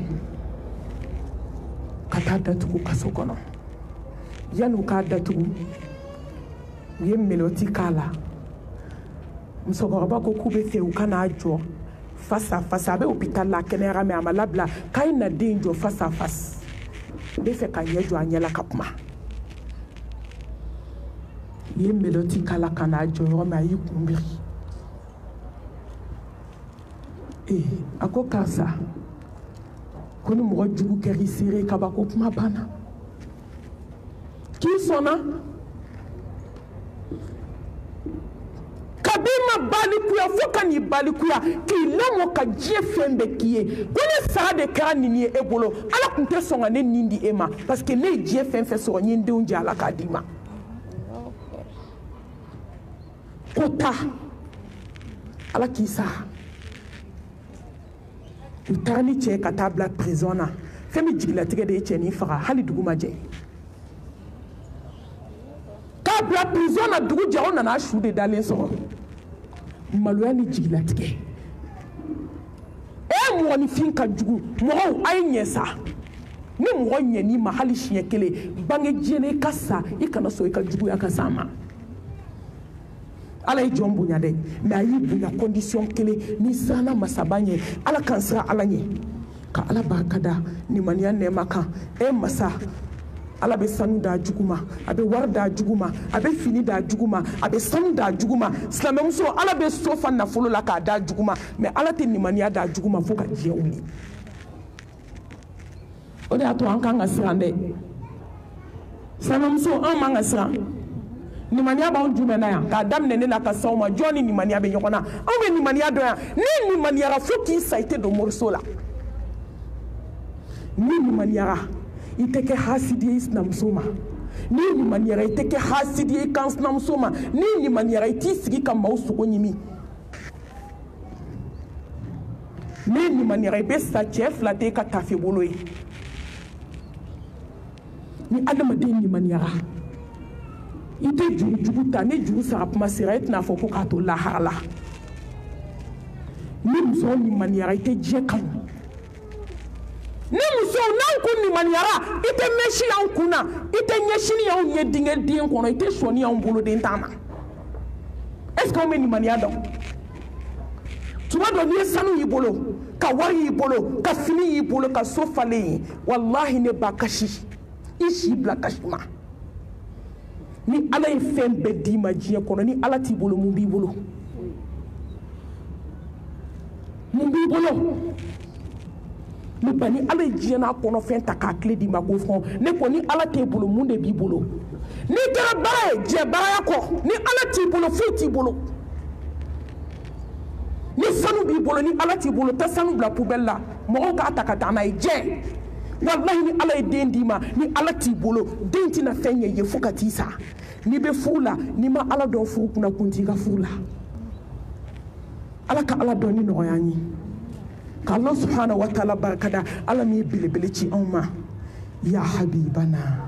Kata datuku kasokono. Yanu ka datuku. Ye meloti kala musokoroba ko kube fe ukana jo face à face abe hôpital la kenera me amalabla kay na denjo face à face be fe ka yejo anyela kapma ye meloti kala kana jo roma yikumbiri ako kasa kono mo jugu keri sire kabako kuma bana ki sona kabima balikuya foka ni balikuya ki lamo ka jie fembe kiye kone sa de ka nini ebolo ala kunte songa ne nindi ema parce que ne jie femfe so nyinde unje ala kadima kota ala kisa utani che katabla prisona femi jigla tige de cheni fara hali duguma je kabla prisona dugu jawo na shude dalen so maluani jigla tige e mo ni fin ka jugu mo ay nyesa ni mo nyeni ma hali shiye kele bange jene kasa ikana so ka jugu akasama ala yi jombu nya de mais ayi bunya condition kele ni sana masabanye ala kansra ala nye ka ala barkada ni mania ne maka e masa ala be sanu da juguma abe war da juguma abe fini da juguma abe sanu da juguma slamem so ala be sofa na folo la ka da juguma mais ala te ni mania da juguma fo ka jeuli o de ato an kan asirande slamem so an man asira ni mania ba onjume na ya ka dam ne la ka sawma joni ni mania be nyokona an be ni mania do ya ni mania ra fo ki saite do morsola ni mania ra iteke hasidi islam soma ni maniera iteke hasidi kansnam soma ni maniera itisigi kama usuko nyimi ni maniera besa chef la te ka tafi boloi ni adama de ni maniera ite juguta ni jugu sa apma sirait na foko ka to la hala ni mso ni maniera ite je kan ni muso nan kun ni maniara ite meshi yan kuna ite nyeshini yan ye dingel din kono ite shoni yan bolo den tama est-ce qu'on me ni maniara donc tu vas donner sanu yibolo ka wari yibolo ka fini yibolo ka sofale wallahi ne bakashi ishi blakashima ni ala ye fem be di majiye kono ni ala ti bolo mu bi bolo ne bani ala jiena kono fen ta ka clé di mako fon ne ko ni ala te bolo munde bi bolo ni dara bae je bae ko ni ala ti bolo futi bolo ni sanu bi bolo ni ala ti bolo ta sanu bla poubelle la mo ka ta ka ta na je wallahi ni ala ye den d'i ma ni ala t'i bolo den tɛna fɛn ɲɛ ye fo ka t'i sa n'i bɛ furu la n'i ma ala dɔn furu kunna kun t'i ka furu la ala ka ala dɔn ni nɔgɔya an ye ka Allah subhanahu wa ta'ala barikada ala min ye belebele ci anw ma ya habibana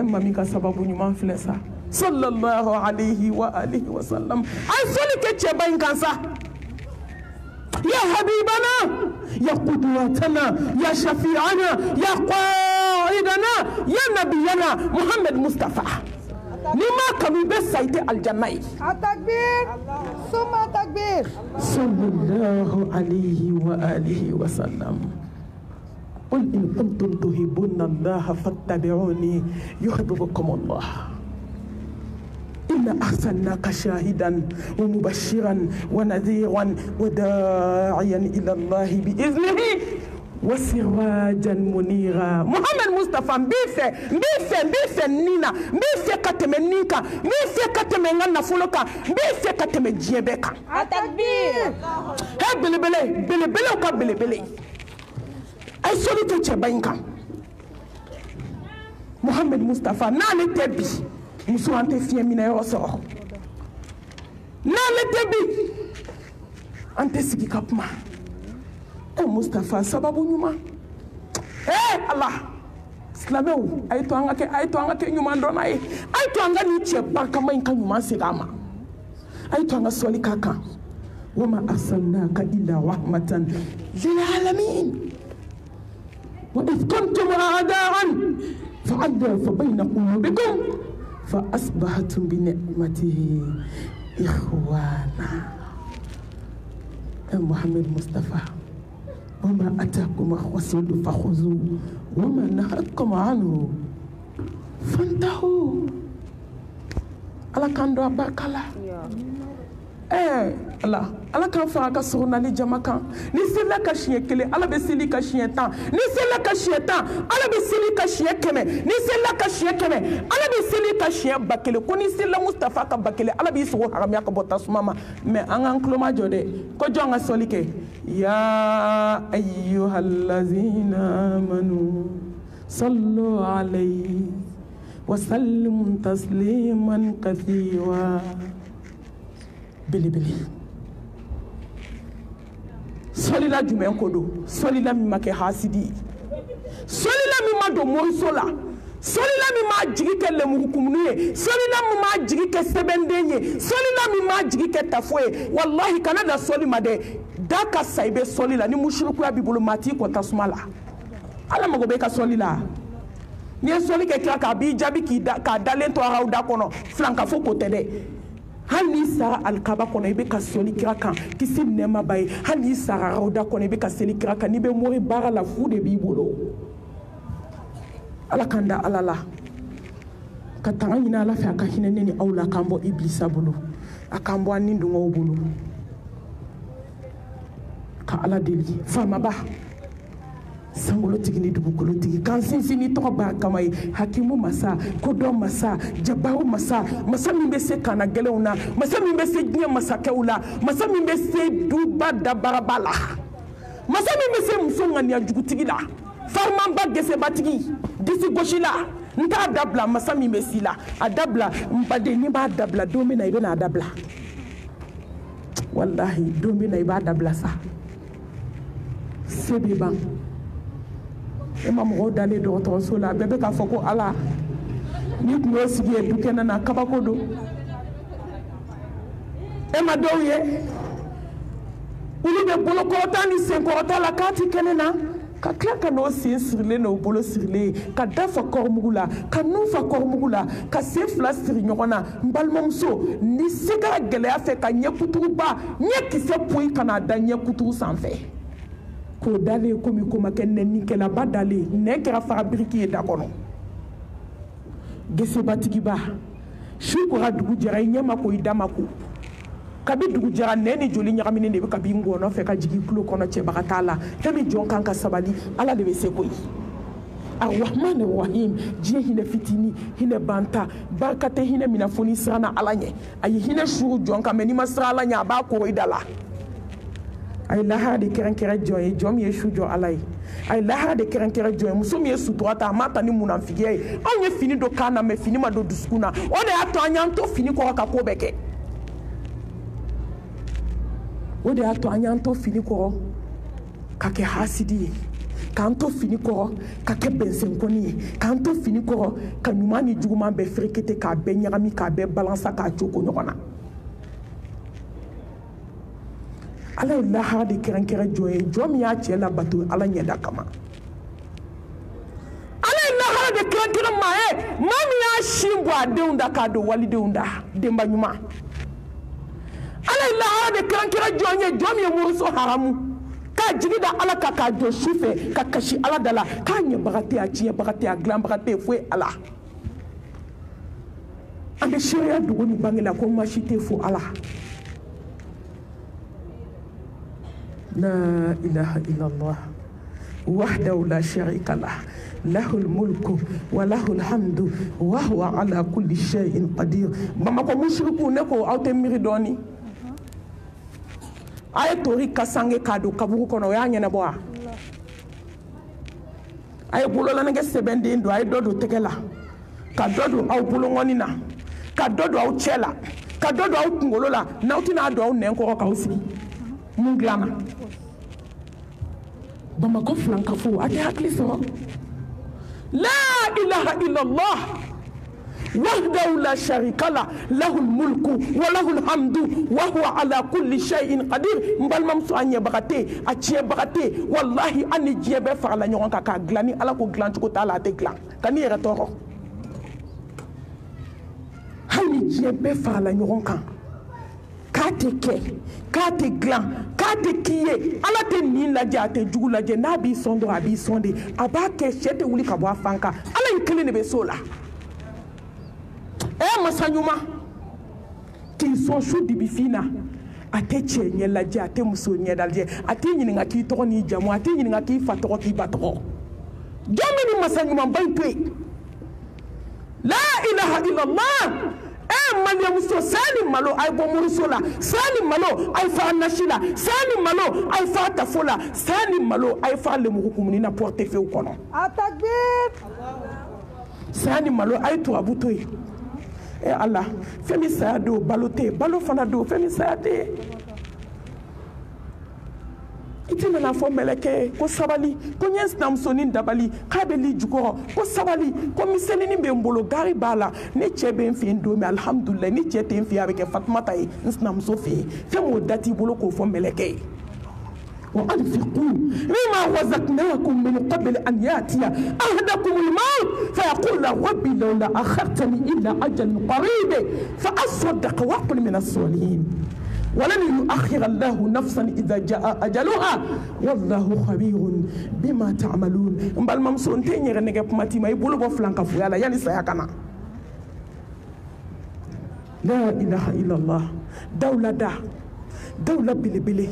mami ka sababu ɲuman filɛ sa sallallahu alayhi wa alihi wa sallam an soli kɛ cɛba in kan sa يا حبيبنا يا قدوتنا يا شفيعنا يا قائدنا يا نبينا محمد مصطفى لما كانوا بس سيد الجنة التكبير ثم التكبير صلى الله عليه وآله وسلم قل إن كنتم تحبون الله فاتبعوني يحببكم الله إنا أرسلناك شاهدا ومبشرا ونذيرا وداعيا إلى الله بإذنه وسراجا منيرا محمد مصطفى مبيفة نينا مبيفة كتمنيكا مبيفة كتمنغانا فلوكا مبيفة كتمجيبكا التكبير هاي بلي وكا بلي أي سولي تشبينكا محمد مصطفى نالي تبي muso an tɛ fiɲɛ minɛ yɔrɔ sɔrɔ n'ale tɛ bi an tɛ sigi ka kuma Mustafa sababu ɲuman Allah silamɛw a ye to an ka kɛ ɲuman dɔnna ye a ye to an ka nin cɛ barikama in ka ɲuman segin a ma a ye to an ka sɔli k'a kan wa ma arsalnaka illa rahmatan lil alamin wa idh kuntum a'da'an fa'alafa bayna qulubikum فأصبحتم بنعمته إخوانا محمد مصطفى وما أتاكم الرسول فخذوه وما نهاكم عنه فانتهوا على كان دو بركلا ala kan fara ka sɔrɔnali jama kan ni selila ka siɲɛ kelen ala bɛ seli ka siɲɛ 10 ni selila ka siɲɛ 10 ala bɛ seli ka siɲɛ 100 ni selila ka siɲɛ 100 ala bɛ seli ka siɲɛ 1000 ko ni selila Mustafa ka 1000 ala b'i sogo haramiya ka bɔ tasuma ma mais an k'an tulo ma jɔ dɛ ko jɔn ka sɔli kɛ ya ayyuhallazina amanu sallu alayhi wa sallimu tasliman kathira belebele solila jumɛn ko don solila min ma kɛ hasidi solila min ma don moriso la solila min ma jigi kɛ lemurukumuni ye solila min ma jigi kɛ sɛbɛnden ye solila min ma jigi kɛ tafo ye wallahi kana da soli ma dɛ da ka sa i bɛ soli la ni mushrikuya b'i bolo maa t'i kɔ tasuma la ala mago bɛ ka soli la n'i ye soli kɛ kira kan a b'i jaabi k'a dalen to araw da kɔnɔ filankafo ko tɛ dɛ hali n'i sara alikaba kɔnɔ i bɛ ka sɔli kira kan kisi nɛɛma ba ye hali n'i sara rawda kɔnɔ i bɛ ka seli kira kan n'i bɛ mori baara la fu de b'i bolo ala k'an da ala la ka tanga ɲini ala fɛ a ka hinɛ ne ni aw la k'an bɔ ibilisa bolo a k'an bɔ an ni dungɔw bolo ka ala deli faamaba sankolotigi ni dugukolotigi k'an sinsin ni tɔgɔ barikama ye hakimu masa kodɔn masa jabaru masa masa min bɛ se kana gɛlɛnw na masa min bɛ se diɲɛ masakɛw la masa min bɛ se duba dabaraba la masa min bɛ se muso ŋaniya jugutigi la farimanba gɛsɛbatigi disi gosi la n t'a dabila masa min bɛ si la a dabila n baden n'i b'a dabila don min na i bɛ n'a dabila walahi don min na i b'a dabila sa se bɛ ban e ma mɔgɔw dalen dɔgɔtɔrɔso la bɛɛ bɛ k'a fɔ ko ala n'i tun y'o sigi ye du kɛnɛ na kabako don e ma dɔw ye olu bɛ bolokɔrɔta ni senkɔrɔta la k'a ti kɛnɛ na ka tila ka n'o sen sirilen n'o bolo sirilen ka da fa kɔrɔmugu la ka nun fa kɔrɔmugu la ka sen fila siri ɲɔgɔn na n balimamuso ni se kɛra gɛlɛya fɛ ka ɲɛ kuturuba ɲɛ kisɛ poyi ka n'a da ɲɛ kuturu sanfɛ k'o dalen komi ko ma kɛ nɛnikɛlaba dalen nɛ kɛra faga biriki ye da kɔnɔ gesebatigiba su kora dugu jɛra i ɲɛ ma ko i da ma ko kabi dugu jɛra nɛ ni joli ɲagaminen de bɛ kabi ngɔnɔ fɛ ka jigin tulo kɔnɔ cɛbaga t'a la fɛn min jɔn kan ka sabali ala de bɛ se ko ye arrahman arrahim diɲɛ hinɛ fitini hinɛ banta barika tɛ hinɛ min na fo ni siranna ala ɲɛ a ye hinɛ suru jɔn kan mɛ n'i ma siran ala ɲɛ a b'a koro i da la ay lahara de kɛrɛnkɛrɛ jɔn ye jɔn min ye su jɔ ala ye ay lahara de kɛrɛnkɛrɛ jɔn ye muso min ye sutura ta a ma ta ni munafigiya ye anw ye fini don kan na mɛ fini ma don dusukun na o de y'a to an y'an to fini kɔrɔ ka ko bɛɛ kɛ o de y'a to an y'an to fini kɔrɔ ka kɛ hasidi ye k'an to fini kɔrɔ ka kɛ bɛnsɛnkɔni ye k'an to fini kɔrɔ ka ɲuman ni juguman bɛɛ ferekete k'a bɛɛ ɲagami k'a bɛɛ balansa k'a cogo ɲɔgɔn na ala ye lahara de kɛrɛnkɛrɛ jɔn ye jɔn min y'a cɛ labato ala ɲɛda kama ala ye lahara de kɛrɛnkɛrɛ maa ye maa min y'a sin bɔ a denw da k'a don walidenw da denba ɲuman ala ye lahara de kɛrɛnkɛrɛ jɔn ye jɔn min ye muruso haramu k'a jigi da ala kan k'a jɔ su fɛ ka kasi ala da la k'a ɲɛbaga tɛ a tiɲɛbaga tɛ a dilanbaga tɛ foyi ala an bɛ seereya dogo ni bange la ko masi tɛ fo ala لا إله إلا الله وحده لا شريك له له الملك وله الحمد وهو على كل شيء قدير بمako mushriku ne ko aw tɛ miiri dɔɔni a ye tori kasange k'a don kaburu kɔnɔ o y'a ɲɛnabɔ wa a ye bololanɛgɛ sɛbɛnden don a ye dɔ don tɛgɛ la ka dɔ don aw bolongɔni na ka dɔ don aw cɛ la ka dɔ don aw kunkolo la n'aw tɛna don aw nɛn kɔrɔ k'aw sigi mun dilanna Bamako filankafo a tɛ hakili sɔrɔ la ilaha illallah wahdahu la sharika la lahul mulku wa lahul hamdu wa huwa ala kulli shay'in qadir n balimamuso a ɲɛbaga tɛ a tiɲɛbaga tɛ wallahi an ni diɲɛ bɛɛ farala ɲɔgɔn kan k'a dilan ni ala ko dilancogo t'a la a tɛ dilan ka n'i yɛrɛ tɔɔrɔ hali ni diɲɛ bɛɛ farala ɲɔgɔn kan k'a tɛ kɛ k'a tɛ dilan k'a tɛ k'i ye ala tɛ nin lajɛ a tɛ jugu lajɛ n'a b'i sɔn dɔrɔn a b'i sɔn de a b'a kɛ sɛ tɛ wuli ka bɔ a fan kan ala in kelen de bɛ s'o la masa ɲuman k'i sɔn su dibifin na a tɛ cɛ ɲɛ lajɛ a tɛ muso ɲɛ lajɛ a tɛ ɲininka k'i tɔgɔ n'i jamu a tɛ ɲininka k'i fa tɔgɔ k'i ba tɔgɔ jɔn bɛ nin masa ɲuman ba in to yen la ilaha illallah maliyamuso sani malo ay bɔ muruso la sani malo ay fa nasi la sani malo ay fa tafo la sani malo ay fa lemugu kumuni na porte few kɔnɔ Atakbir sani malo ay tubabu to yen ala fɛn min saya don balo tɛ balo fana don fɛn min saya tɛ i tɛ nana fɔ mɛlɛkɛ ko sabali ko n ye sinamusonin dabali k'a bɛ li jukɔrɔ ko sabali ko misɛnnin bɛ n bolo gari b'a la ne cɛ bɛ n fɛ yen don min alihamudulilayi ni cɛ tɛ n fɛ yen a bɛ kɛ fatumata ye n sinamuso fɛ yen fɛn m'o da t'i bolo k'o fɔ mɛlɛkɛ ye وأنفقوا مما رزقناكم من قبل أن يأتي أحدكم الموت فيقول ربي لولا أخرتني إلى أجل قريب فأصدق وأكن من الصالحين ولن يؤخر الله نفسا إذا جاء أجلها والله خبير بما تعملون بل ممسون تيني رنجة بماتي ما يقولوا بفلان كفويا لا يعني سيكنا لا إله إلا الله دولة بلي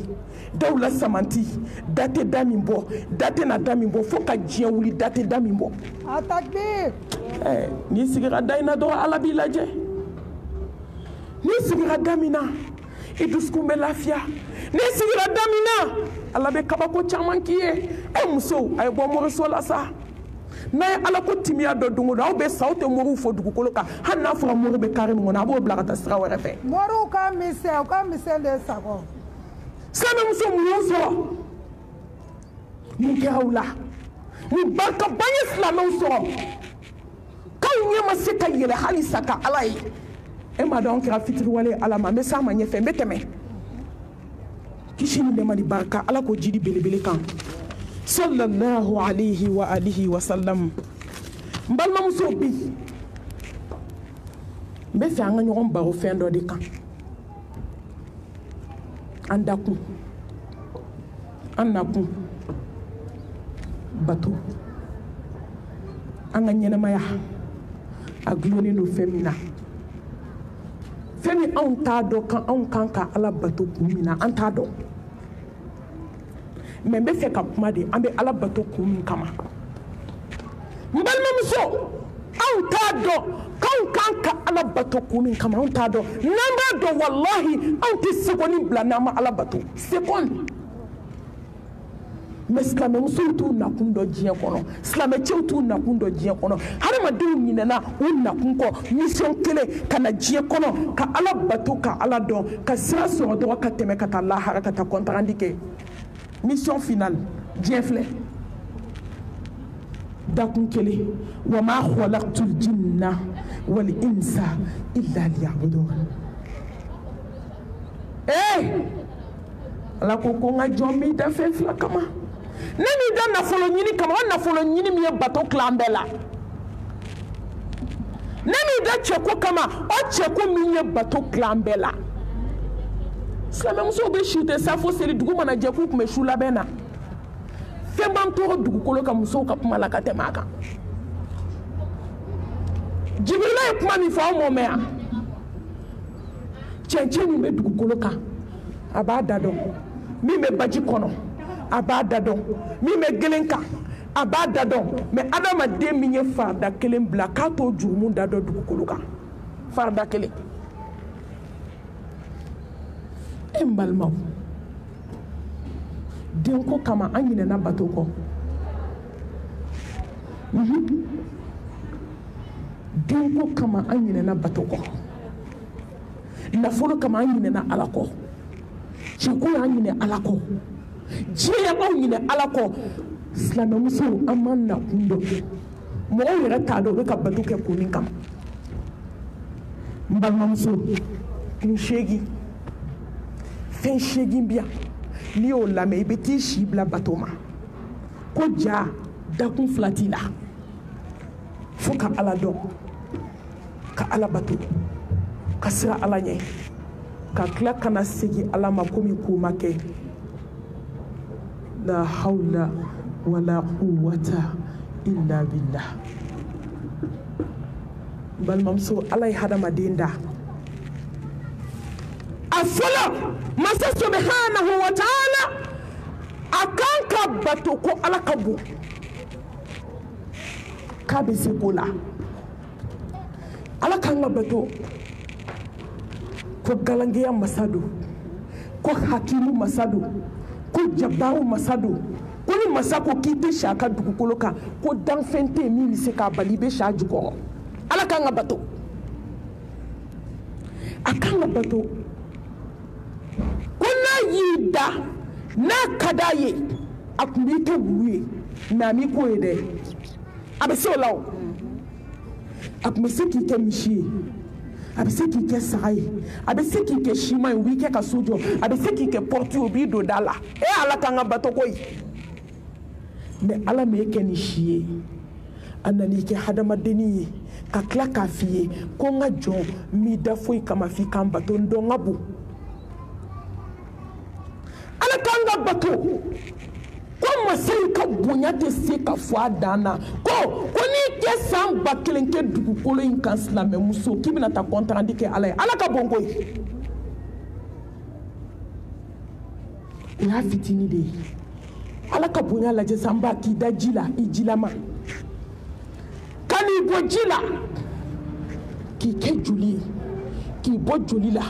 dawla samanti date damimbo date na damimbo fo ka diɲɛ wuli date damimbo Atakbir ni sigira da ina dɔrɔn ala b'i lajɛ ni sigira da min na i dusukun bɛ lafiya ni sigira da min na ala bɛ kabako caman k'i ye musow a ye bɔ moriso la sa n'a ye ala ko timiya dɔ don o don aw bɛ sa aw tɛ moriw fɔ dugukolo kan hali n'a fɔra mori bɛ kari min kɔnɔ a b'o bila ka taa sira wɛrɛ fɛ moriw ka misɛn de sago sanamuso mun y'o sɔrɔ mun kɛra u la mun barikaba ye silamɛw sɔrɔ k'aw ɲɛ ma se ka yɛlɛ hali sa ka ala ye e m'a dɔn an kɛra fitiriwale ala ma n bɛ s'a ma ɲɛfɛ n bɛ tɛmɛ kisi ni nɛɛma ni barika ala k'o jidi belebele kan sallallahu alayhi wa alihi wa sallam n balimamusow bi n bɛ fɛ an ka ɲɔgɔn baro fɛn dɔ de kan an dakun an nakun bato an ka ɲɛnamaya a gulonnen don fɛn min na fɛn min anw t'a dɔn kan anw kan ka ala bato kun min na an t'a dɔn mɛ n bɛ fɛ ka kuma de an bɛ ala bato kun min kama n balimamuso anw t'a dɔn k'anw kan ka ala bato kun min kama anw t'a dɔn n'an b'a dɔn walahi anw tɛ seconde bila n'an ma ala bato seconde mais silamɛ musow t'u nakun dɔ diɲɛ kɔnɔ silamɛ cɛw t'u nakun dɔ diɲɛ kɔnɔ hadamadenw ɲinɛna u nakun kɔ mission kelen ka na diɲɛ kɔnɔ ka ala bato ka ala dɔn ka sira sɔrɔ dɔrɔn ka tɛmɛ ka taa lahara ka taa kɔntarandi kɛ mission finale diɲɛ filɛ dakun kelen wa ma khalaqtul jinna wal insa illa liya'budun ala ko ko nga jɔn mi da fɛn fila kama ne mi da nafolo ɲini kama o nafolo ɲini mi ye bato kilan bɛɛ la ne mi da cɛko kama o cɛko min ye bato kilan bɛɛ la silamɛmusow bɛ si tɛ safo seli dugu mana jɛ k'u tun bɛ su labɛn na fɛn b'an tɔɔrɔ dugukolo ka musow ka kuma la ka tɛmɛ a kan jibirila ye kuma min fɔ aw m'o mɛn yan cɛncɛn min bɛ dugukolo kan a b'a da dɔn min bɛ baji kɔnɔ a b'a da dɔn min bɛ gelen kan a b'a da dɔn mais adamaden min ye farida kelen bila k'a t'o jurumu da dɔn dugukolo kan farida kelen n balimaw denko kama an ɲinɛna bato kɔ denko kama an ɲinɛna bato kɔ nafolo kama an ɲinɛna ala kɔ cɛko y'an ɲinɛ ala kɔ diɲɛ y'anw ɲinɛ ala kɔ silamɛmusow an m'an nakun dɔn mɔgɔw yɛrɛ t'a dɔn u bɛ ka bato kɛ kun min kama n balimamuso kun seegin fɛn seegin bi yan n'i y'o lamɛn i bɛ t'i si bila bato ma ko ja dakun fila t'i la fo ka ala dɔn ka ala bato ka sira ala ɲɛ ka tila kana segin ala ma komi k'o ma kɛ la hawla wala quwwata illa billah balimamuso ala ye hadamaden da a fɔlɔ masa subhanahu wa ta'ala a kan ka bato ko ala ka bon k'a bɛ se ko la ala kan ka bato ko galangeya masado ko hakimu masado ko jabaru masado ko ni masa ko k'i tɛ si a ka dugukolo kan ko danfɛn tɛ yen min bɛ se k'a bali i bɛ si a jukɔrɔ ala kan ka bato a kan ka bato ko n'a y'i da n'a ka d'a ye a tun b'i kɛ wulu ye mais a m'i k'o ye dɛ a bɛ se o la o a tun bɛ se k'i kɛ misi ye a bɛ se k'i kɛ saga ye a bɛ se k'i kɛ siman ye u b'i kɛ ka so jɔ a bɛ se k'i kɛ porte ye u b'i don da la ala kan ka bato koyi mais ala m'e kɛ ni si ye a nan'i kɛ hadamadennin ye ka tila k'a f'i ye ko n ka jɔn n m'i da foyi kama f'i ka n bato n dɔn n ka bon ala kan ka bato ko masa in ka bonya tɛ se ka fɔ a dan na ko n'i kɛ san 1000 kɛ dugukolo in kan silamɛmuso k'i bɛna taa kɔntarandi kɛ ala ye ala ka bon koyi o y'a fitinin de ye ala ka bonya lajɛ san ba k'i da ji la i jilama ka n'i bɔ ji la k'i kɛ joli ye k'i bɔ joli la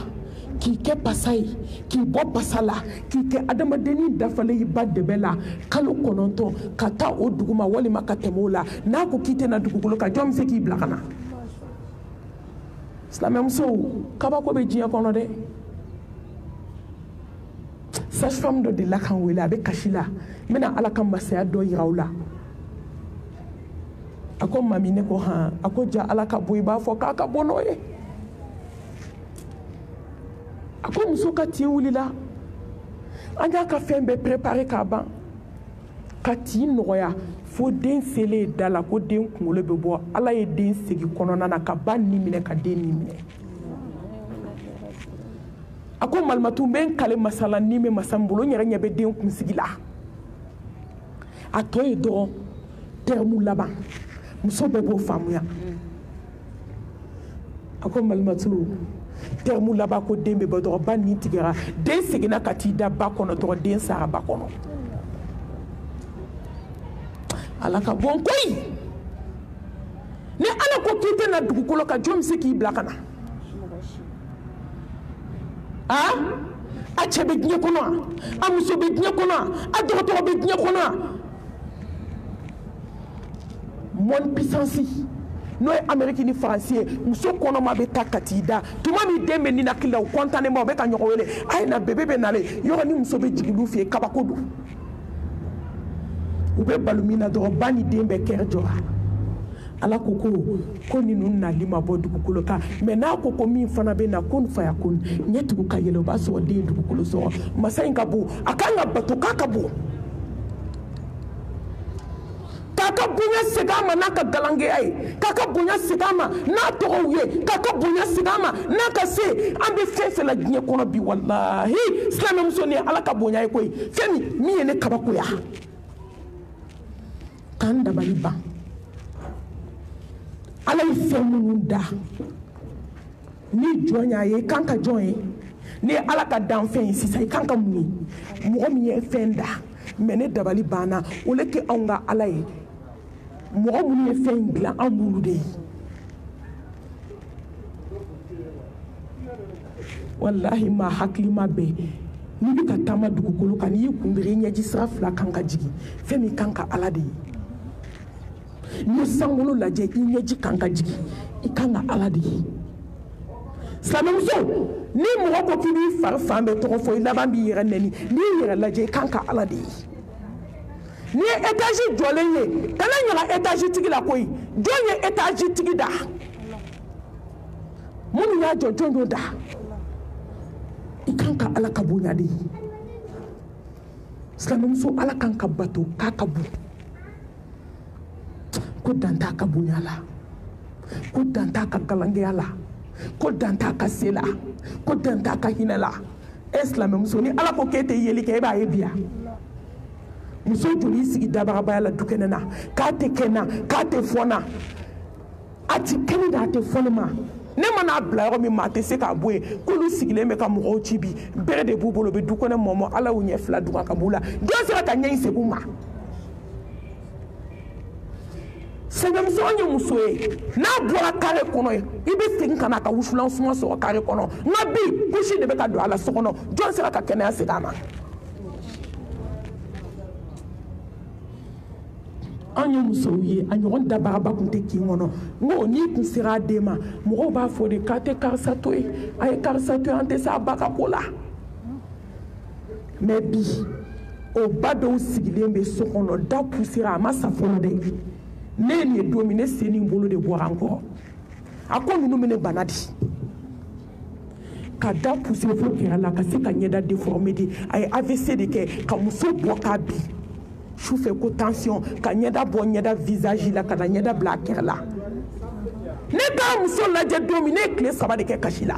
k'i kɛ pasa ye k'i bɔ pasa la k'i kɛ adamadennin dafalen i ba dɛbɛ la kalo 9 ka taa o dugu ma walima ka tɛmɛ o la n'a ko k'i tɛna dugukolo kan jɔn bɛ se k'i bila ka na silamɛmusow kabako bɛ diɲɛ kɔnɔ dɛ sage-femme dɔ delila ka n wele a bɛ kasi la n bɛna ala ka masaya dɔ yira aw la a ko mami ne ko han a ko ja ala ka bɔ i b'a fɔ k'a ka bɔ n'o ye a ko muso ka tin wulila an y'a ka fɛn bɛɛ préparé k'a ban ka tin nɔgɔya fo den selen da la ko den kunkolo bɛ bɔ ala ye den segi kɔnɔna na ka ba ni minɛ ka den ni minɛ a ko malimatu n bɛ n kale masala ni bɛ masa min bolo n yɛrɛ ɲɛ bɛ den kunsigi la a tɔ ye dɔrɔn termu laban muso bɛɛ b'o faamuya a ko malimatu termu laban ko den bɛ bɔ dɔrɔn ba ni tigɛra den seginna ka t'i da ba kɔnɔ dɔrɔn den sara ba kɔnɔ ala ka bɔn koyi ni ala ko k'i tɛna dugukolo kan jɔn bɛ se k'i bila ka na a cɛ bɛ diɲɛ kɔnɔ a muso bɛ diɲɛ kɔnɔ a dɔgɔtɔrɔ bɛ diɲɛ kɔnɔ mon puissance n'o ye Amérique ni France ye muso kɔnɔma bɛ taa ka t'i da tuma min den bɛ ninakili la u content ma u bɛ ka ɲɔgɔn wele a ye na bébé bɛ nalen yɔrɔ ni muso bɛ jigin olu fɛ yen kabako don u bɛ balo min na dɔrɔn ba ni den bɛ kɛrɛ jɔra Ala ko ko ninnu nali ma bɔ dugukolo kan mais n'a ko min fana bɛ na ko faya ko ɲɛ tugu ka yɛlɛ o b'a sɔrɔ den dugukolo sɔrɔ masa in ka bon a kan ka bato k'a ka bon k'a ka bonya segin a ma n'a ka galangeya ye k'a ka bonya segin a ma n'a tɔgɔw ye k'a ka bonya segin a ma n'a ka se an bɛ fɛn fɛn la diɲɛ kɔnɔ bi walahi silamɛmuso ni Ala ka bonya ye koyi fɛn min ye ne kabakoya k'an dabali ban Ala ye fɛn minnu da ni jɔn y'a ye i kan ka jɔn ye ni Ala ka danfɛn ye sisan i kan ka mun ye mɔgɔ min ye fɛn da mais ne dabali banna o le kɛ anw ka Ala ye mɔgɔ minnu ye fɛn dilan anw b'olu de ye wallahi ma hakili ma bɛɛ n'i bɛ ka taama dugukolo kan n'i y'i kunbiri i ɲɛji sira fila kan ka jigin fɛn min kan ka Ala de ye ni sankolo lajɛ i ɲɛji kan ka jigin i kan ka Ala de ye silamɛmuso ni mɔgɔ ko k'i b'i fari fan bɛɛ tɔgɔ fɔ i laban b'i yɛrɛ nɛni n'i y'i yɛrɛ lajɛ i kan ka Ala de ye ni ye étage jɔlen ye kana ɲaga étage tigi la koyi jɔn ye étage tigi da minnu y'a jɔ jɔn y'o da i kan ka Ala ka bonya de ye silamɛmuso Ala kan ka bato k'a ka bon ko dan t'a ka bonya la ko dan t'a ka galangeya la ko dan t'a ka se la ko dan t'a ka hinɛ la e silamɛmuso ni Ala ko k'e tɛ yeli kɛ e b'a ye biya muso joli sigi dabarabaya la du kɛnɛ na k'a tɛ kɛ na k'a tɛ fɔ na a ti kɛnɛ da a tɛ fɔ ne ma ne mana bila yɔrɔ min ma a tɛ se k'a bɔ yen k'olu sigilen bɛ ka mɔgɔw ci bi bɛrɛ de b'u bolo u bɛ du kɔnɔ mɔmɔ Ala y'u ɲɛ fila duga ka b'u la jɔn sera ka ɲɛ in segin u ma sɛgɛmuso ye muso ye n'a bɔra kare kɔnɔ ye i bɛ segin ka na ka wusulan suma sɔrɔ kare kɔnɔ nka bi kusi de bɛ ka don a la so kɔnɔ jɔn sera ka kɛnɛya segin a ma an ye musow ye a ɲɔgɔn dabaraba tun tɛ kin kɔnɔ nko n'i kun sera a den ma mɔgɔw b'a fɔ de k'a tɛ karisa to ye a ye karisa to ye an tɛ se a ba ka ko la mais bi o ba dɔw sigilen bɛ so kɔnɔ da pusera a ma sa fɔlɔ dɛ ne ye nin ye don min ne sen ni n bolo de bɔra n kɔrɔ a ko ninnu bɛ ne bana di ka da puse fo kɛra la ka se ka ɲɛda déformé de a ye AVC de kɛ ka muso bɔ k'a bin sufɛ ko tension ka ɲɛda bɔ ɲɛda visage la ka na ɲɛda bila a kɛrɛ la ne k'a muso lajɛ don min ne ye tile 3 de kɛ kasi la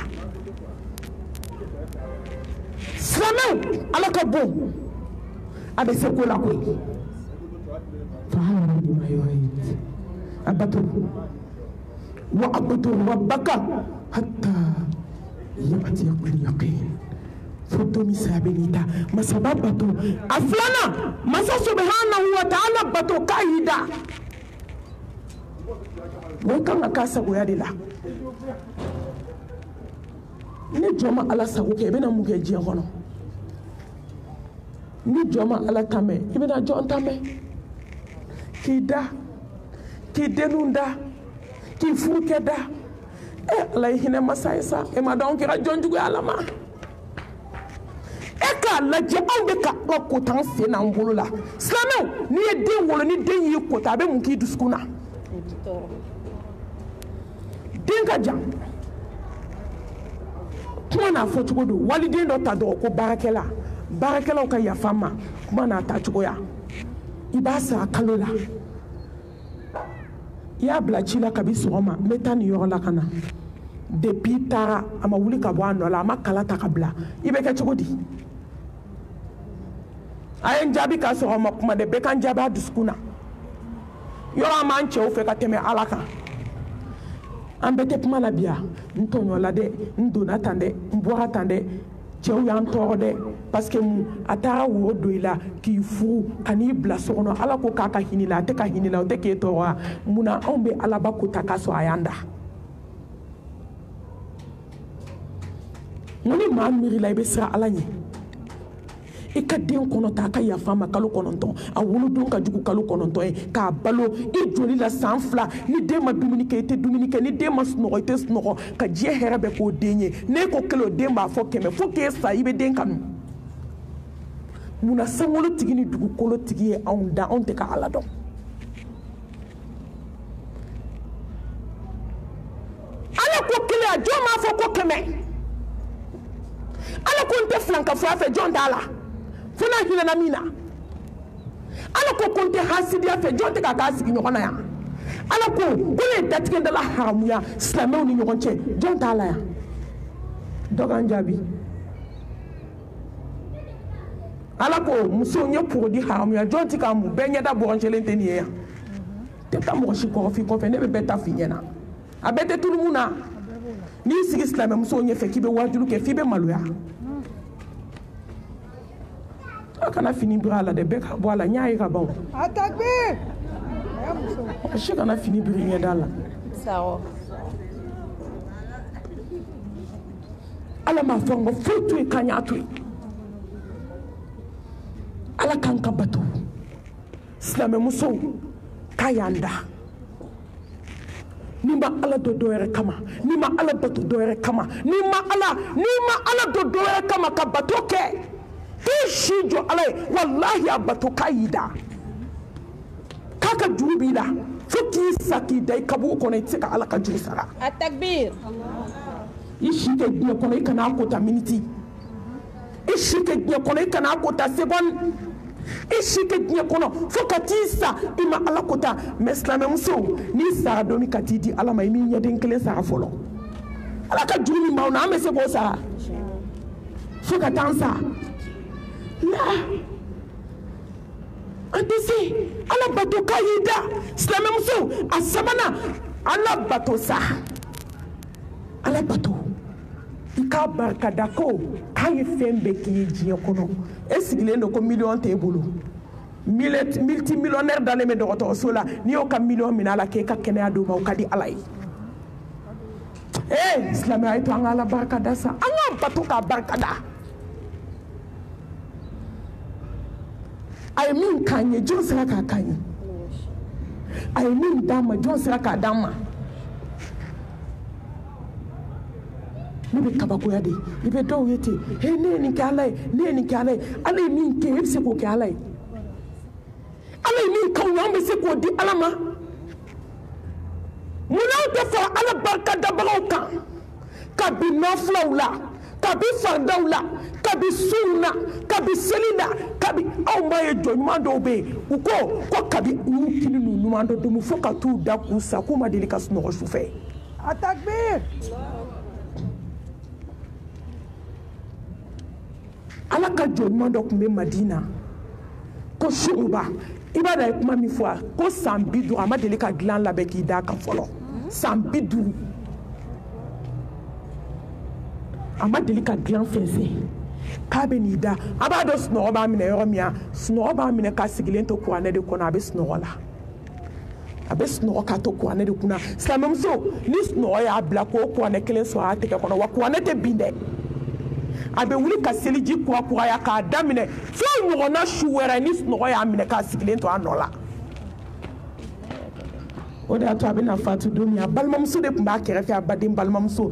silamɛw Ala ka bon a bɛ se ko la koyi فهذا لما يريد أبطل وأبطل ربك حتى يأتي اليقين فتومي سابنيتا ما سببتو أفلانا ما سبحانه وتعالى بطو كايدا وكان كاسا ويادلا ni joma Ala sago kɛ i bɛna mun kɛ diɲɛ kɔnɔ ni joma Ala ta mɛn i bɛna jɔn ta mɛn k'i da k'i denw da k'i furukɛ da Ala ye hinɛ masa ye sa e ma dɔn kɛra jɔn juguya Ala ma e k'a lajɛ anw bɛ ka Ala kota an sen n'an bolo la silamɛw n'i ye den wolo ni den y'i kota a bɛ mun k'i dusukun na den ka jan kuma n'a fɔ cogo don waliden dɔ ta dɔrɔn ko baarakɛlaw ka yafa ma kuma n'a ta cogoya i b'a sara kalo la i y'a bila ci la kabi sɔgɔma n bɛ taa nin yɔrɔ la ka na depuis taara a ma wuli ka bɔ a nɔ la a ma kala ta ka bila i bɛ kɛ cogo di a ye n jaabi k'a sɔrɔ a ma kuma dɛ bɛɛ k'an jaabi a dusukun na yɔrɔ an b'an cɛw fɛ ka tɛmɛ Ala kan an bɛɛ tɛ kuma la bi n tɔɲɔla dɛ n donna tan dɛ n bɔra tan dɛ cɛw y'an tɔɔrɔ dɛ parce que mun a taara woro don i la k'i furu ka n'i bila so kɔnɔ Ala ko k'a ka hinɛ la a tɛ ka hinɛ la o tɛ k'e tɔɔrɔ wa munna anw bɛ Alaba kota k'a sɔrɔ a y'an da n ko ni maa miiri la i bɛ siran Ala ɲɛ I ka den kɔnɔta a ka yafa ma kalo 9 a wolodon ka jugu kalo 9 ye k'a balo I joli la san 2 ni den ma dumuni kɛ I tɛ dumuni kɛ ni den ma sunɔgɔ I tɛ sunɔgɔ ka diɲɛ hɛrɛ bɛ k'o den ye n'e ko kelen o den b'a fɔ 100 fo k'e sa I bɛ den kanu munna sankolotigi ni dugukolotigi ye anw da anw tɛ ka Ala dɔn Ala ko kelen a jɔn m'a fɔ ko 100 Ala ko n tɛ filanka fɔ a fɛ jɔn t'a la fo n'a hinɛna min na Ala ko n tɛ hasidiya fɛ jɔn tɛ k'a sigi ɲɔgɔn na yan Ala ko ne datigɛ dala haramuya silamɛw ni ɲɔgɔn cɛ jɔn t'a la yan dɔ k'an jaabi Ala ko musow ɲɛ pogodi haramuya jɔn tɛ k'a mu bɛɛ ɲɛda bɔrɔncɛlen tɛ nin ye yan tɛ taa mɔgɔ si kɔrɔfɔ I kɔfɛ ne bɛ bɛɛ ta f'i ɲɛna a bɛɛ tɛ tulu mun na n'i sigi silamɛ musow ɲɛfɛ k'i bɛ wajulu kɛ f'i bɛ maloya a kana fini biri a la dɛ bɛɛ ka bɔ a la n y'a ye ka ban Atakbir. a si kana fini biri ɲɛda la Ala m'a fɔ n ko foyi to yen k'an y'a to yen Ala k'an ka bato silamɛ musow k'a y'an da ni ma Ala dɔ dɔwɛrɛ kama ni ma Ala bato dɔwɛrɛ kama ni ma Ala dɔ dɔwɛrɛ kama ka bato kɛ k'i si jɔ Ala ye wallahi a bato k'a y'i da k'a ka juru b'i la fo k'i sa k'i da I kabugu kɔnɔ I tɛ se ka Ala ka juru sara Atakbir I si kɛ diɲɛ kɔnɔ I kana kota miniti I si kɛ diɲɛ kɔnɔ I kana kota seconde I si kɛ diɲɛ kɔnɔ fo ka t'i sa I ma Ala kota mais silamɛ muso n'i sara don min ka t'i di Ala ma I m'i ɲɛden kelen sara fɔlɔ Ala ka juru min b'aw na an bɛ se k'o sara fo ka taa an sa la an tɛ se Ala bato k'a y'i da silamɛ muso a sabanan Ala bato sa Ala bato I k'a barikada ko k'a ye fɛn bɛɛ k'i ye diɲɛ kɔnɔ e sigilen don ko miliyɔn t'e bolo multimillionnaire dalen bɛ dɔgɔtɔrɔso la n'i y'o ka miliyɔn minɛ a la k'e ka kɛnɛya d'o ma o ka di Ala ye silamɛ a ye to an ka Ala barikada sa an k'a bato k'a barikada a ye min k'an ye jɔn sera k'a k'an ye a ye min d'an ma jɔn sera k'a d'an ma ne bɛ kabakoya de I bɛ dɔw ye ten ne ye nin kɛ Ala ye ne ye nin kɛ Ala ye Ala ye min kɛ e bɛ se k'o kɛ Ala ye Ala ye min k'anw ye an bɛ se k'o di Ala ma munna anw tɛ fara Ala barikadabagaw kan kabi nɔfilaw la kabi faridaw la kabi suw na kabi seli la kabi anw b'a ye jɔɲuman dɔw bɛ yen u ko kabi n'u kini n'u ɲuman dɔ domu fo ka t'u da k'u sa k'u ma deli ka sunɔgɔ su fɛ Atakbir. Ala ka jɔɲuman dɔ tun bɛ Madina ko Shu'uba I b'a dɔn a ye kuma min fɔ ko san 50 a ma deli ka dilan labɛn k'i d'a kan fɔlɔ san 50 a ma deli ka dilan fɛnsɛn k'a bɛ n'i da a b'a dɔn sunɔgɔ b'a minɛ yɔrɔ min sunɔgɔ b'a minɛ k'a sigilen to kuranɛ de kɔnɔ a bɛ sunɔgɔ la a bɛ sunɔgɔ k'a to kuranɛ de kunna silamɛmuso ni sunɔgɔ y'a bila k'o kuranɛ kelen sɔrɔ a tɛgɛ kɔnɔ wa kuranɛ tɛ bin dɛ a bɛ wuli ka seliji kurakuraya k'a daminɛ fo ɲɔgɔnna su wɛrɛ ni sunɔgɔ y'a minɛ k'a sigilen to a nɔ la o de y'a to a bɛna fatu don min a balimamuso de tun b'a kɛrɛfɛ a baden balimamuso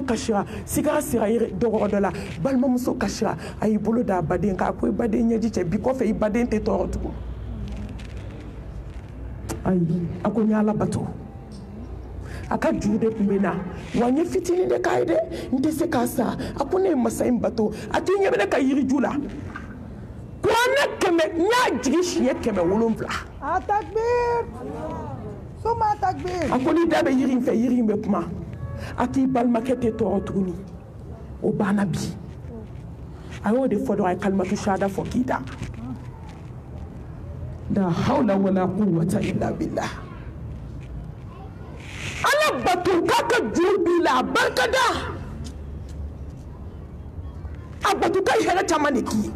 kasira sigara sira dɔgɔkɔ dɔ la balimamuso kasira a y'i bolo da a baden k'a ko i baden ɲɛji cɛ bi kɔfɛ i baden tɛ tɔɔrɔ tugun ayi a ko n y'Ala bato a ka juru de tun bɛ na wa n ye fitinin de k'a ye dɛ n tɛ se k'a sa a ko ne ye masa in bato a tɛ ɲɛ bɛ ne ka yiriju la kuranɛ 100 n y'a jigi siɲɛ 700 Atakbir. Suma atakbir. a ko n'i da bɛ yiri in fɛ yiri in bɛ kuma a k'i balimakɛ tɛ tɔɔrɔ tuguni o banna bi a y'o de fɔ dɔrɔn a ye kalimatu shahada fɔ k'i da la hawla wala quwwata illa billah Ala bato k'a ka juru b'i la a barikada a bato k'a ye hɛrɛ caman de k'i ye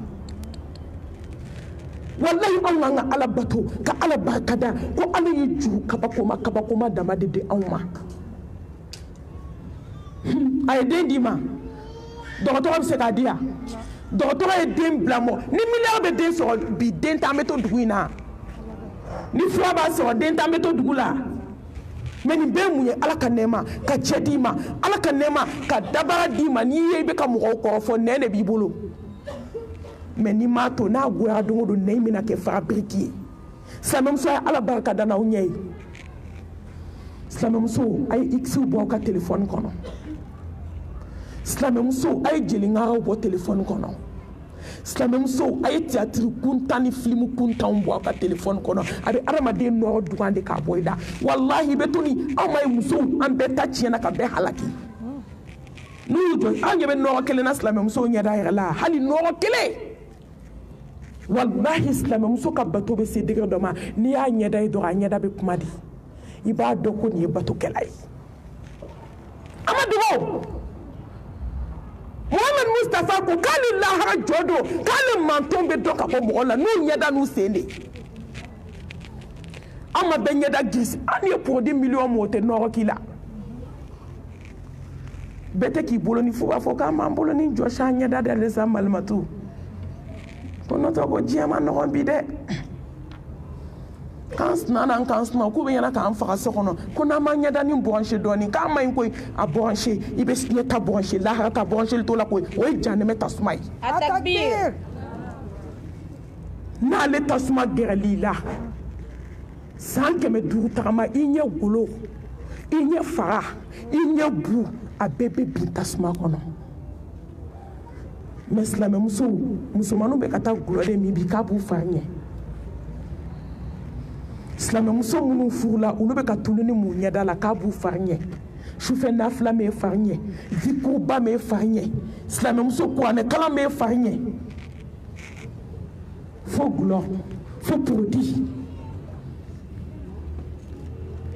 wallahi anw k'an ka Ala bato ka Ala barikada ko Ala ye juru kabakoma dama de di anw ma a ye den d'i ma dɔgɔtɔrɔ bɛ se k'a di yan dɔgɔtɔrɔ ye den bila mɔ ni miliyari bɛ den sɔrɔ bi den t'an bɛ to dugu in na ni fura b'a sɔrɔ den t'an bɛ to dugu la mais nin bɛɛ mun ye ala ka nɛɛma ka cɛ d'i ma ala ka nɛɛma ka dabara d'i ma n'i ye i bɛ ka mɔgɔw kɔrɔfɔ nɛɛ de b'i bolo mais n'i m'a to n'a goyara don o don nɛɛ in bɛna kɛ faga biriki ye silamɛmuso ye ala barika da n'aw ɲɛ ye silamɛmuso a ye x bɔ aw ka telefɔni kɔnɔ silamɛmuso a ye jeliŋaraw bɔ telefɔni kɔnɔ silamɛmuso a ye théâtre kuntan ni film kuntanw bɔ aw ka telefɔni kɔnɔ a bɛ adamaden nɔrɔ dugan de k'a bɔ i da walahi i bɛ to ni aw ma ye musow an bɛɛ ta tiɲɛna ka bɛɛ halaki n'u y'u jɔ an ɲɛ bɛ nɔrɔ kelen na silamɛmusow ɲɛda yɛrɛ la hali nɔrɔ kelen walahi silamɛmuso ka bato bɛ se degré dɔ ma n'i y'a ɲɛda ye dɔrɔn a ɲɛda bɛ kuma di i b'a dɔn ko nin ye batokɛla ye a ma dogo Mohamed Mustafa ko k'ale lahara jɔ don k'ale manton bɛ dɔ ka bɔ mɔgɔ la n'u ɲɛda n'u sen de an ma bɛɛ ɲɛda girisi an ye produit miliyɔn min o tɛ nɔgɔ k'i la bɛɛ tɛ k'i bolo ni fo b'a fɔ k'an b'an bolo ni jɔsi an ɲɛda dɛ sa malimatu ko n'o tɛ ko diɲɛ ma nɔgɔn bi dɛ k'an sina n'an k'an sina k'u bɛ ɲɛna k'an faga so kɔnɔ ko n'an ma ɲɛda ni bɔnse dɔɔni k'an ma ɲi koyi a bɔnse i bɛ ɲɛ ta bɔnse lahara ta bɔnse t'o la koyi o ye janɛmɛ tasuma ye Atakbir. n'ale tasuma gɛrɛl'i la san 500 tagama i ɲɛ golo i ɲɛ faga i ɲɛ bu a bɛɛ bɛ bin tasuma kɔnɔ mais silamɛmusow musomanninw bɛ ka taa gulɔ de min bi k'a b'u fari ɲɛ silamɛmuso minnu furula olu bɛ ka tunu ni mun ɲɛda la k'a b'u fari ɲɛ sufɛ nafila m'e fari ɲɛ zikuruba m'e fari ɲɛ silamɛmuso kuranɛ kalan m'e fari ɲɛ fo gulɔ fo produit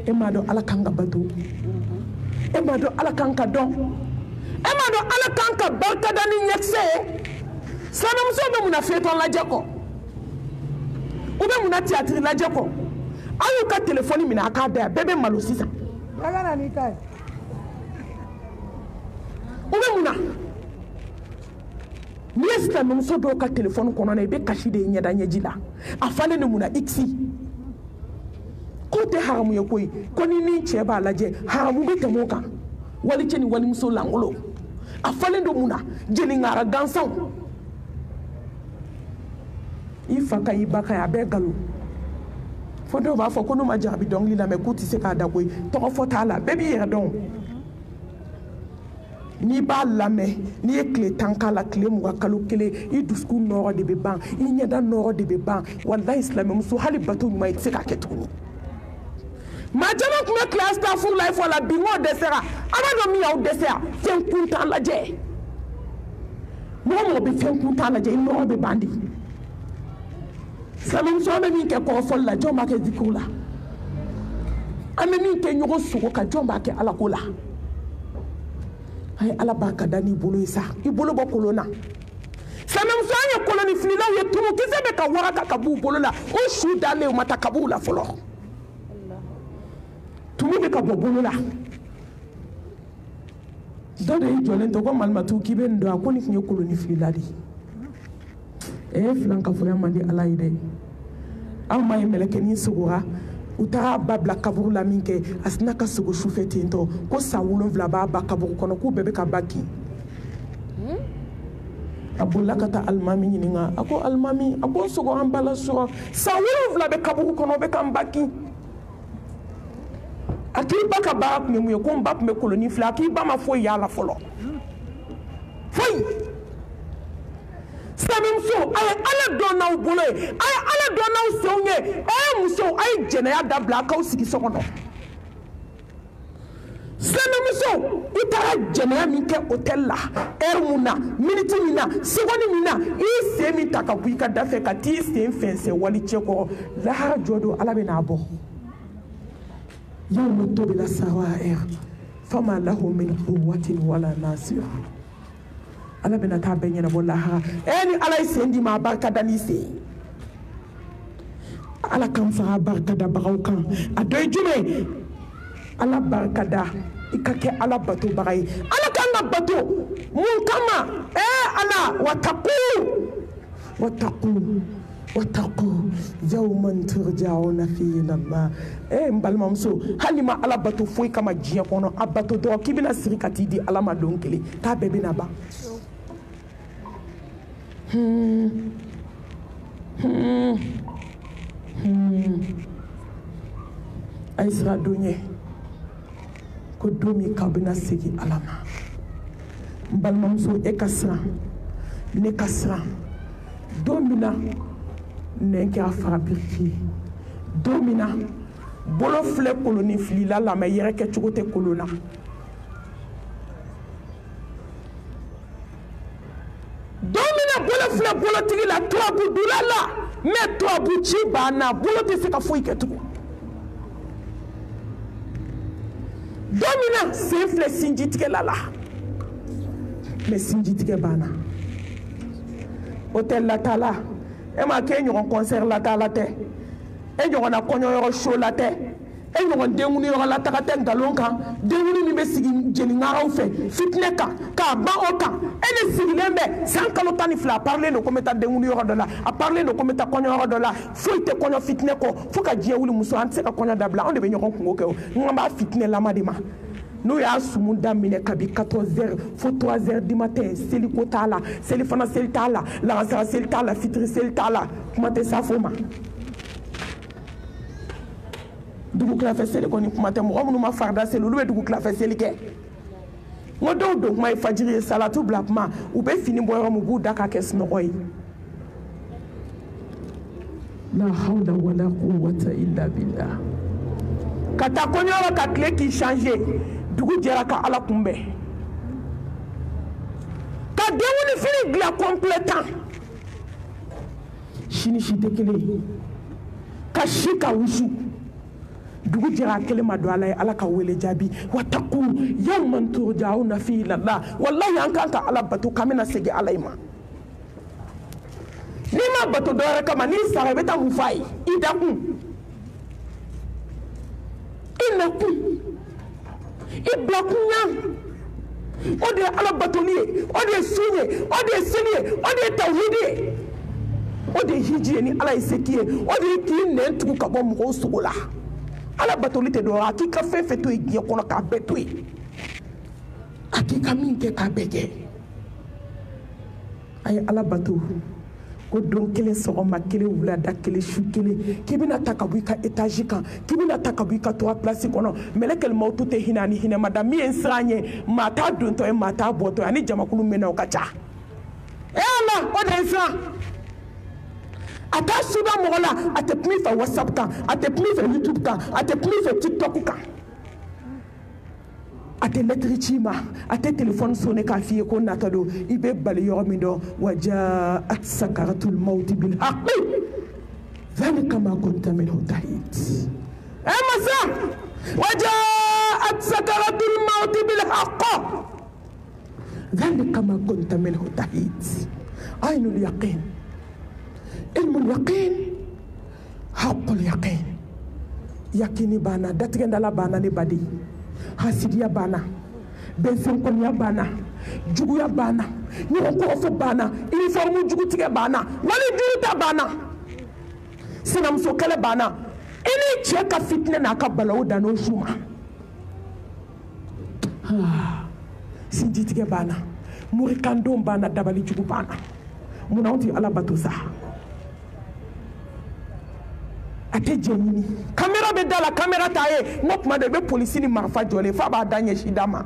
e m'a dɔn ala kan ka bato e m'a dɔn ala kan ka dɔn e m'a dɔn ala kan ka barika da ni ɲɛkisɛ ye silamɛmuso bɛ mun na fiyetɔn lajɛ kɔ u bɛ mun na théâtre lajɛ kɔ aw y'u ka telefɔni minɛ a k'a da yan bɛɛ bɛ malo sisan Daga na ni ta ye. u bɛ mun na n'i ye silamɛmuso dɔw ka telefɔni kɔnɔ na i bɛ kasi de ɲɛda ɲɛji la a falen de mun na x k'o tɛ haramu ye koyi ko ni ni cɛ b'a lajɛ haramu bɛ tɛmɛ o kan walicɛ ni walimuso langolo a falen do mun na jeliŋara gansanw i fa ka i ba ka a bɛɛ nkalon fo dɔw b'a fɔ ko n'u ma jarabi dɔnkili lamɛn k'u tɛ se k'a da koyi tɔgɔ fɔ t'a la bɛɛ b'i yɛrɛ dɔn n'i b'a lamɛn n'i ye tile 10 k'a la tile 20 kalo 1 i dusukun nɔrɔ de bɛ ban i ɲɛda nɔrɔ de bɛ ban walahi silamɛmuso hali bato ɲuman i tɛ se k'a kɛ tuguni maa caman tun bɛ classe ta furu la i fɔ la bi n'o dɛsɛra a b'a dɔn min y'aw dɛsɛ yan fɛn kuntan lajɛ mɔgɔ mɔgɔ bɛ fɛn kuntan lajɛ i nɔrɔ bɛ ban de silamɛmuso an bɛ min kɛ kɔrɔfɔli la jɔn b'a kɛ zikiri la an bɛ min kɛ ɲɔgɔn sogo kan jɔn b'a kɛ alako la a ye ala barika da n'i bolo ye sa i bolo bɔ kolon na silamɛmuso an ye koloni fililaw ye tunu kisɛ bɛ ka waraka ka b'u bolo la o su dalen u ma taa kabuw la fɔlɔ tumu bɛ ka bɔ bolo la dɔ de y'i jɔlen to ko malimatu k'i bɛ nin dɔn a ko nin tun ye koloni filila de ye filan kafoya man di ala ye dɛ aw ma ye mɛlɛkɛnin sogora u taara ba bila kaburu la min kɛ a sina ka sogo sufɛ ten tɔ ko san 7 b'a ba kaburu kɔnɔ k'u bɛɛ bɛ ka ba kin a bolila ka taa alimami ɲininka a ko alimami a ko n sogo an ba la sɔrɔ san 7 bɛ kaburu kɔnɔ o bɛ k'an ba kin a k'i ba ka baara tun ye mun ye ko n ba tun bɛ koloni filɛ a k'i ba ma foyi y'a la fɔlɔ foyi silamɛmuso a ye ala dɔn n'aw bolo ye a ye ala dɔn n'aw senw ye a ye musow a ye jɛnɛya dabila a k'aw sigi so kɔnɔ silamɛmuso i taara jɛnɛya min kɛ hôtel la heure mun na minute min na seconde min na i y'i sen min ta ka bɔ i ka da fɛ ka t'i sen fɛnsɛn wali cɛ kɔrɔ lahara jɔ don ala bɛ n'a bɔ yawma tubila sarair fama lahu min quwwatin wala nasir ala bɛna taa bɛɛ ɲɛnabɔ lahara ni ala ye sen di ma a barika da n'i sen ala kan fara barika da bagaw kan a dɔ ye jumɛn ala barika da i ka kɛ ala batobaga ye ala kan ala bato mun kama ala wattaqu yawman turja'una fihi ila Allah mbalmamso halima ala bato foi kama diɲɛ kɔnɔ a bato dɔrɔn k'i bɛna siri ka t'i di ala ma don kelen k'a bɛɛ bɛna ban a ye sira don ye ko don min k'aw bɛna segin ala ma n balimamuso e ka siran ne ka siran don min na nɛn kɛra fara biriki ye don min na bolo filɛ koloni filila la mɛ yɛrɛ kɛ cogo tɛ kolon na don min na bolo filɛ bolotigi la turabu dula la mɛ turabu ci banna bolo tɛ se ka foyi kɛ tugun don min na sen filɛ sinjitigɛ la mɛ sinjitigɛ banna o tɛ latala e ma kɛ ɲɔgɔn concert latala tɛ e ɲɔgɔnna kɔɲɔyɔrɔ show la tɛ e ɲɔgɔn denkuni yɔrɔ lataga tɛ nkalon kan denkuni min bɛ sigi jeniŋaraw fɛ fitinɛ kan k'a ban o kan e ne sigilen bɛ san kalo 12 a parlen de ko n bɛ taa denkuni yɔrɔ dɔ la a parlen de ko n bɛ taa kɔɲɔyɔrɔ dɔ la foyi tɛ kɔɲɔ fitinɛ kɔ fo ka diɲɛ wuli muso an tɛ se ka kɔɲɔ dabila anw de bɛ ɲɔgɔn kungo kɛ o n b'a fitinɛ lama de ma n'o y'a sumu daminɛ kabi 14h fo 3h du matin seliko t'a la selifana seli t'a la lansara seli t'a la fitiri seli t'a la kuma tɛ sa fo ma dugu tilafɛ seli kɔni kuma tɛ mɔgɔ minnu ma farida seli olu bɛ dugu tilafɛ seli kɛ n ko dɔw don kuma ye fajiri ye salatu bila kuma u bɛ fini bɔ yɔrɔ min u b'u da ka kɛ sunɔgɔ ye la hawla wala quwwata illa billah ka taa kɔɲɔyɔrɔ ka tile k'i changer dugu jɛra ka ala kunbɛn ka denwuli fini dilan complètement sini si tɛ kelen ye ka si ka wusu dugu jɛra a kelen ma don ala ye ala ka wele jaabi wattaqu yawman turja'una fihi ila Allah wallahi an kan ka ala bato k'an bɛna segin ala ma n'i ma bato dɔwɛrɛ kama n'i sara i bɛ taa mun f'a ye i dakun i nakun i bilakunya o de ye ala batoli ye o de ye sun ye o de ye seli ye o de ye tawhidi ye o de ye hiji ye ni ala ye se k'i ye o de ye k'i nɛn tugu ka bɔ mɔgɔw sogo la ala batoli tɛ dɔn a k'i ka fɛn fɛn to yen diɲɛ kɔnɔ k'a bɛɛ to yen a k'i ka min kɛ k'a bɛɛ kɛ a ye ala bato ko don kelen sɔgɔma kelen wulada kelen su kelen k'i bɛna ta ka bɔ i ka étage kan k'i bɛna ta ka bɔ i ka 3 place kɔnɔ mɛlɛkɛl mawutu tɛ hinɛ ani hinɛma da min ye n siran ye maa t'a dontɔ ye maa t'a bɔtɔ ye ani jamakulu min na o ka ca ala o de ye n siran a t'a suda mɔgɔ la a tɛ kuma i fɛ whatsapp kan a tɛ kuma i fɛ youtube kan a tɛ kuma i fɛ tiktok kan a tɛ lettre ci ma a tɛ téléphone sonné k'a f'i ye ko nata don i bɛ bali yɔrɔ min dɔn wajaat sakaratul mawti bil haqqi dhalika ma kunta minhu tahid masa wajaat sakaratul mawti bil haqqi dhalika ma kunta minhu tahid ainul yaqin ilmul yaqin haqqul yaqin yakini bana datigɛndala bana ne badi hasidiya banna bɛnsɛnkɔniya banna juguya banna ɲɔgɔn kɔrɔfɔ banna uniforme jugutigɛ banna wali juru ta banna sinamuso kɛlɛ banna i ni cɛ ka fitinɛ n'a ka balawu dan'o su ma sinjitigɛ banna murikandon banna dabali jugu banna munna anw tɛ ala bato sa a tɛ jɛ ɲini kamera bɛ da la kamera t'a ye n ko tuma dɔ i bɛ polisi ni marifa jɔlen f'a b'a da ɲɛsin d'a ma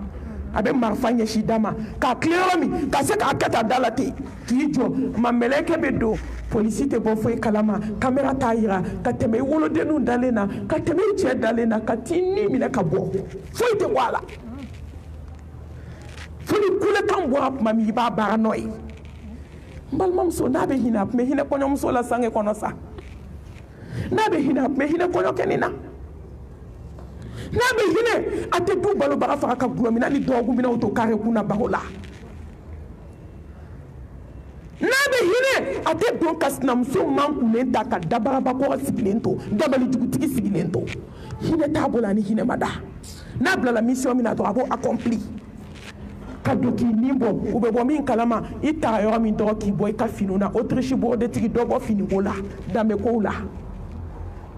a bɛ marifa ɲɛsin d'a ma k'a tilen yɔrɔ min ka se k'a kɛ ta da la ten k'i jɔ ma mɛlɛkɛ bɛ don polisi tɛ bɔ foyi kalama kamera t'a yira ka tɛmɛ i wolodenninw dalen na ka tɛmɛ i cɛ dalen na ka t'i ni minɛ ka bɔ foyi tɛ bɔ a la fo ni kulekan bɔra tuma min i b'a baara n'o ye n balimamuso n'a bɛ hinɛ a tun bɛ hinɛ kɔɲɔmuso la sange kɔnɔ sa n'a bɛ hinɛ a tun bɛ hinɛ kɔɲɔ kɛ nin na n'a bɛ hinɛ a tɛ du balobaga faga ka gulɔ min hali dɔgɔkun bɛna o to kare kunna bago la n'a bɛ hinɛ a tɛ don ka sinamuso mankunnen ta ka dabarabakɔrɔ sigilen to dabali jugutigi sigilen to hinɛ t'a bolo ani hinɛ ma da n'a bilala mission min na dɔrɔn a b'o accompli ka do k'i nin bɔ u bɛ bɔ min kalama i taga yɔrɔ min dɔrɔn k'i bɔ i ka finiw na Autriche bɔrɔdetigi dɔ bɔ finiko la danbekow la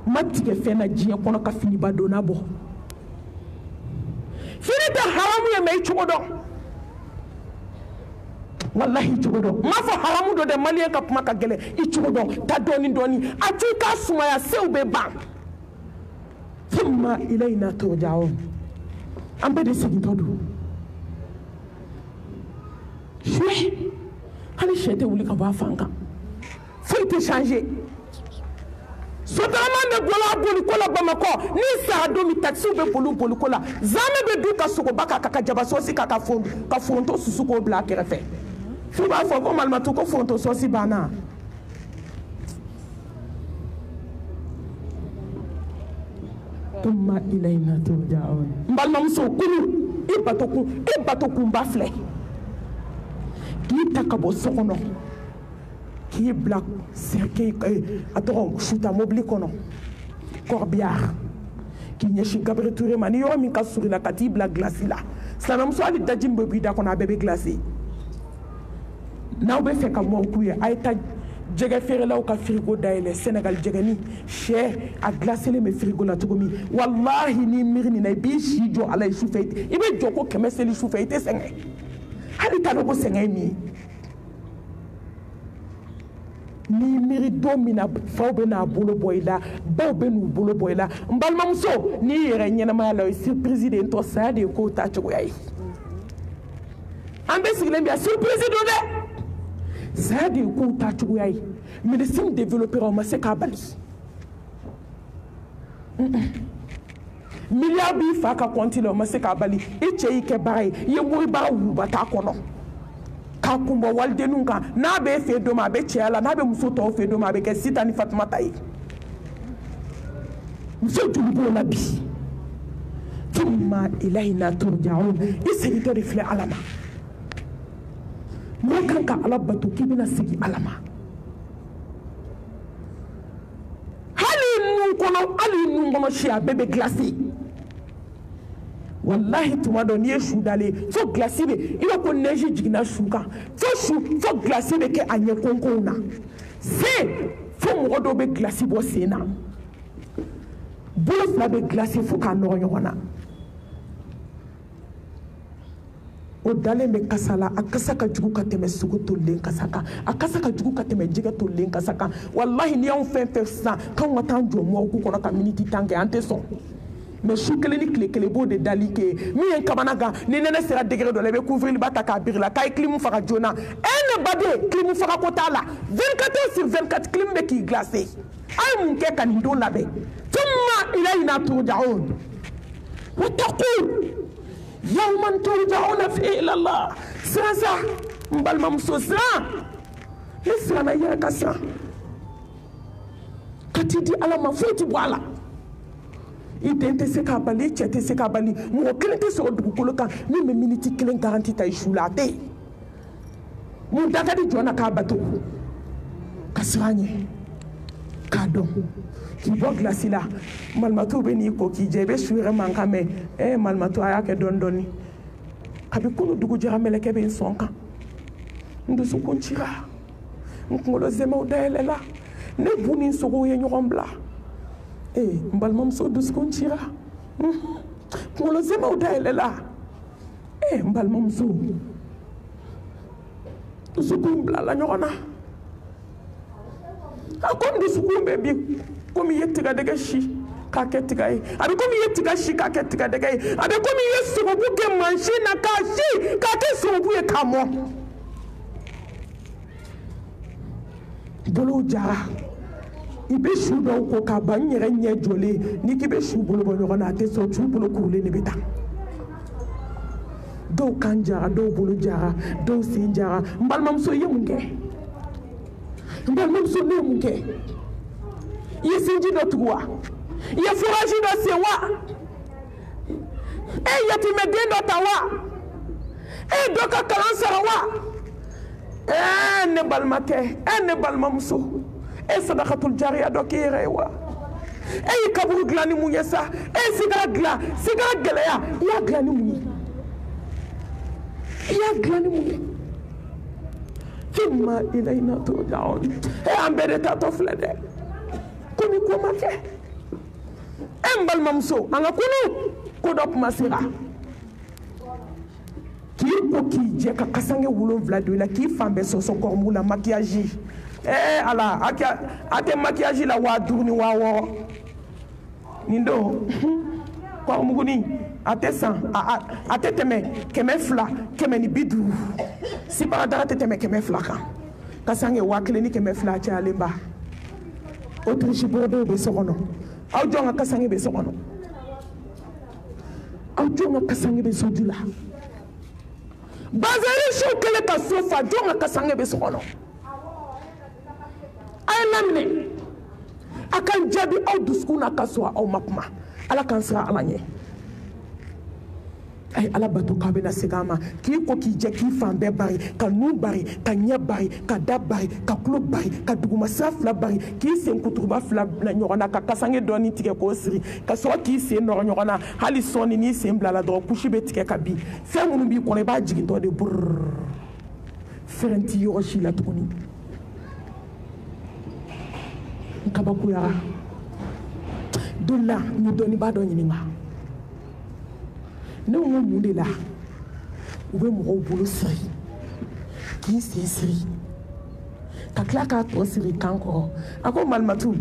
ma tigɛ fɛn na diɲɛ kɔnɔ ka finiba donna bɔ fini tɛ haramu ye mais i cogo dɔn wallahi cogo dɔn m'a fɔ haramu dɔ dɛ maliyɛn ka kuma ka gɛlɛn i cogo dɔn ta dɔɔni dɔɔni a t'i ka sumaya sew bɛ ban thumma ilayna turja'un an bɛɛ de segintɔ don suɛ hali sɛ tɛ wuli ka bɔ a fan kan foyi tɛ changer sotarama bɛ boliko la Bamakɔ ni sara don min taxiw bɛ boliko la zamɛ bɛ du ka sogoba k'a ka jaba sɔsi k'a ka foronto susu k'o bila a kɛrɛfɛ f'u b'a fɔ ko malimatu ko foronto sɔsi banna thumma ilayna turja'un n balimamuso kunu i bato kunba filɛ k'i ta ka bɔ so kɔnɔ k'i bila a tɔgɔ suta mobili kɔnɔ corbillard k'i ɲɛsin Gabriel Touré ma ni yɔrɔ min ka surun la ka t'i bila glasi la sinamuso hali daji min bɛ b'i da kɔnɔ a bɛɛ bɛ glasi n'aw bɛ fɛ ka mɔɔw k'u ye a ye taa jɛgɛ feerelaw ka frigo dayɛlɛ Sénégal jɛgɛni sɛ a glacelen bɛ frigo la cogo min wallahi ni miiri nin na i b'i si jɔ ala ye sufɛ i bɛ jɔ ko 100 seli sufɛ i tɛ sɛgɛn hali t'a dɔn ko sɛgɛn ye min ye ni miiri don min na faw bɛ n'a bolo bɔ i la baw bɛ n'u bolo bɔ i la n balimamuso n'i yɛrɛ ɲɛnamaya la o ye surprise de ye n tɔ saya de ye k'o ta cogoya ye an bɛ sigilen bi yan surprise don dɛ saya de ye k'o ta cogoya ye médecine développera o ma se k'a bali milliard b'i fa ka compte la o ma se k'a bali i cɛ y'i kɛ baara ye i ye moribara wuluba t'a kɔnɔ k'a kun bɔ walidenninw kan n'a bɛ e fɛ don ma a bɛ cɛya la n'a bɛ muso tɔw fɛ don ma a bɛ kɛ Sita ni Fatumata ye muso joli b'o la bi thumma ilayna turja'un i segintɔ de filɛ Ala ma mɔgɔ kan ka Ala bato k'i bɛna segin Ala ma hali nun kɔnɔ si a bɛɛ bɛ glacé wallahi tuma dɔ n'i ye su dalen fo glacé bɛ i b'a ko neige jiginna su kan fo glacé bɛ kɛ a ɲɛ konkonw na sen fo mɔgɔ dɔw bɛ glacé bɔ sen na bolo fila bɛ glacé fo k'a nɔgɔ ɲɔgɔn na o dalen bɛ kasa la a kasa ka jugu ka tɛmɛ sogo tolilen kasa kan a kasa ka jugu ka tɛmɛ jɛgɛ tolilen kasa kan wallahi ni y'anw fɛn fɛn sisan k'anw ka taa jɔ mɔgɔw kɔnɔ ka miniti 10 kɛ an tɛ sɔn mais su kelen ni tile kelen b'o de dali kɛ min ye kamana gan ni nɛnɛ sera degré dɔ la i bɛ couvrir ba ta k'a biri la k'a ye clim faga joona ne baden clim faga ko t'a la 24 heures sur 24 clim bɛ k'i glacé a ye mun kɛ ka nin don labɛn thumma ilayna turja'un wattaqu yawman turja'una fihi ila Allah siran sa n balimamuso siran ne siranna i yɛrɛ ka siran ka t'i di Ala ma foyi ti bɔ a la i den tɛ se k'a bali i cɛ tɛ se k'a bali mɔgɔ kelen tɛ sɔrɔ dugukolo kan min bɛ miniti 1 garanti ta i su la a tɛ yen mun da ka di jɔn na k'a bato ka siran ɲɛ k'a dɔn k'i bɔ glasi la malimatu bɛ n'i ko k'i jɛ i bɛ su yɛrɛ mankan mɛn malimatu a y'a kɛ dɔɔni dɔɔni kabi kunu dugu jɛra mɛlɛkɛ bɛ n sɔn kan n dusukun cira n kunkolo zɛmɛw dayɛlɛla ne bu ni n sogow ye ɲɔgɔn bila n balimamuso dusukun cira kunkolo zɛmɛw dayɛlɛla n balimamuso dusukun bilala ɲɔgɔn na a ko n dusukun bɛ bi komi i ye tigadɛgɛ si k'a kɛ tiga ye a bɛ komi i ye tiga si k'a kɛ tigadɛgɛ ye a bɛ komi i ye sogobu kɛ mansin na k'a si k'a kɛ sogobu ye k'a mɔ bolow jara i bɛ su dɔw ko k'a ban n yɛrɛ ɲɛ jɔlen n'i k'i bɛ su bolo bɔ ɲɔgɔn na a tɛ sɔn su bolo kurulen de bɛ taa dɔw kan jara dɔw bolo jara dɔw sen jara n balimamuso i ye mun kɛ n balimamuso ne ye mun kɛ i ye sinji dɔ tugu wa i ye furaji dɔ sen wa e yatimɛden dɔ ta wa e dɔ ka kalan sara wa ne balimakɛ ne balimamuso e sadakatul jariya dɔ k'i yɛrɛ ye wa e y'i kaburu dilan ni mun ye sa e sigara dilan sigara gɛlɛya i y'a dilan ni mun ye y'a dilanni mun ye imma ilayna turja'un an bɛɛ de taatɔ filɛ dɛ ko ni ko ma kɛ n balimamuso an ka kunu ko dɔ kuma sera k'i ko k'i jɛ ka kasange 7 don i la k'i fan bɛɛ sɔsɔ kɔrɔmu la maquillage ala a tɛ maquillage la 5 ni 6 nin don kɔrɔmuguni a tɛ san a tɛ tɛmɛ 200 150 sibaradara tɛ tɛmɛ 200 kan kasange 1000 ni 200 a cayalen ba Autriche Bordeaux bɛ so kɔnɔ aw jɔn ka kasange bɛ so kɔnɔ aw jɔn ka kasange bɛ soju la bazari show kɛlɛ ka so fa jɔn ka kasange bɛ so kɔnɔ a ye laminɛ a kan jaabi aw dusukun na ka so aw ma kuma ala kan sira ala ɲɛ ay ala bato k'a bɛna segin a ma k'i ko k'i jɛ k'i fan bɛɛ bari ka nun bari ka ɲɛ bari ka da bari ka tulo bari ka dugumasa 2 bari k'i sen kuturuba 2 bila ɲɔgɔn na ka kasange dɔɔni tigɛ k'o siri ka sɔrɔ k'i sen nɔrɔ ɲɔgɔn na hali sɔɔni n'i sen bila la dɔrɔn kusi bɛ tigɛ ka bin fɛn minnu b'i kɔnɔ i b'a jigintɔ de burr fɛrɛn t'i yɔrɔ si la tuguni n kabakuyara don la ni dɔnnibaa dɔ ɲininka ne ko mun de la u bɛ mɔgɔw bolo siri k'i sen siri ka tila k'a tɔ siri kan kɔrɔ a ko malimatu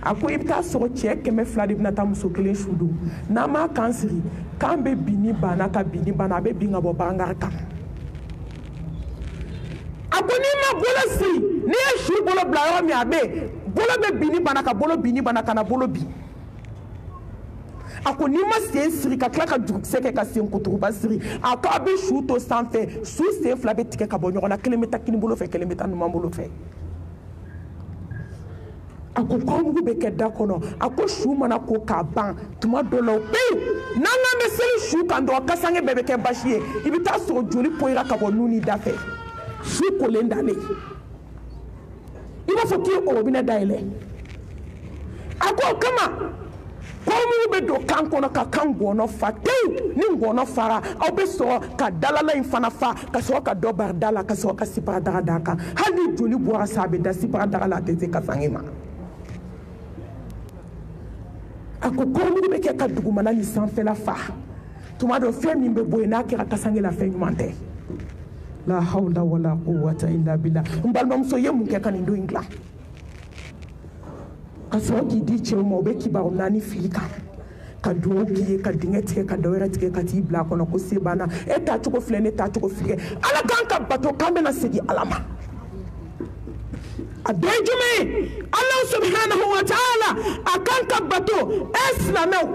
a ko i bɛ taa sɔrɔ cɛ 200 de bɛna taa muso 1 su don n'an m'a kan siri kan bɛ bin ni banna ka bin ni banna a bɛ bin ka bɔ bangare kan a ko n'i ma bolo siri n'i ye su bolo bila yɔrɔ min a bɛ bolo bɛ bin ni banna ka bolo bin ni banna ka na bolo bin a ko n'i ma sen siri ka tila ka jurukisɛ kɛ ka sen kuturuba siri a ko a bɛ su to sanfɛ su sen 2 bɛ tigɛ ka bɔ ɲɔgɔn na 1 bɛ taa kini bolo fɛ 1 bɛ taa numan bolo fɛ a ko kɔrɔmugu bɛ kɛ da kɔnɔ a ko su mana ko k'a ban tuma dɔ la o pewu n'an bɛ seli su kan dɔrɔn kasange bɛɛ bɛ kɛ basi ye i bɛ taa sɔrɔ joli poyira ka bɔ nun ni da fɛ su kolen dalen i b'a fɔ k'i ye orobinɛ dayɛlɛ a ko o kama kɔrɔmugu bɛ don kan kɔnɔ ka kan ngɔnɔ fa tewu ni ngɔnɔ fara aw bɛ sɔrɔ ka dalala in fana fa ka sɔrɔ ka dɔ bari da la ka sɔrɔ ka siparadaga d'a kan hali ni joli bɔra sa a bɛ da siparadaga la a tɛ se kasange ma a ko kɔrɔmugu bɛ kɛ ka dugumana ni sanfɛla fa tuma dɔ fɛn min bɛ bɔ yen n'a kɛra kasange la fɛn ɲuman tɛ la hawla wala quwwata illa billah n balimamuso ye mun kɛ ka nin don in dilan ka sɔrɔ k'i di cɛw ma o bɛ kibaru 4 fili kan ka dugawu k'i ye ka dingɛ tigɛ ka dɔ wɛrɛ tigɛ ka t'i bila a kɔnɔ ko se banna e taacogo filɛ ne taacogo filɛ ala kan ka bato k'an bɛna segin ala ma a dɔ ye jumɛn ye ala subhanahu wa ta'ala a kan ka bato e silamɛw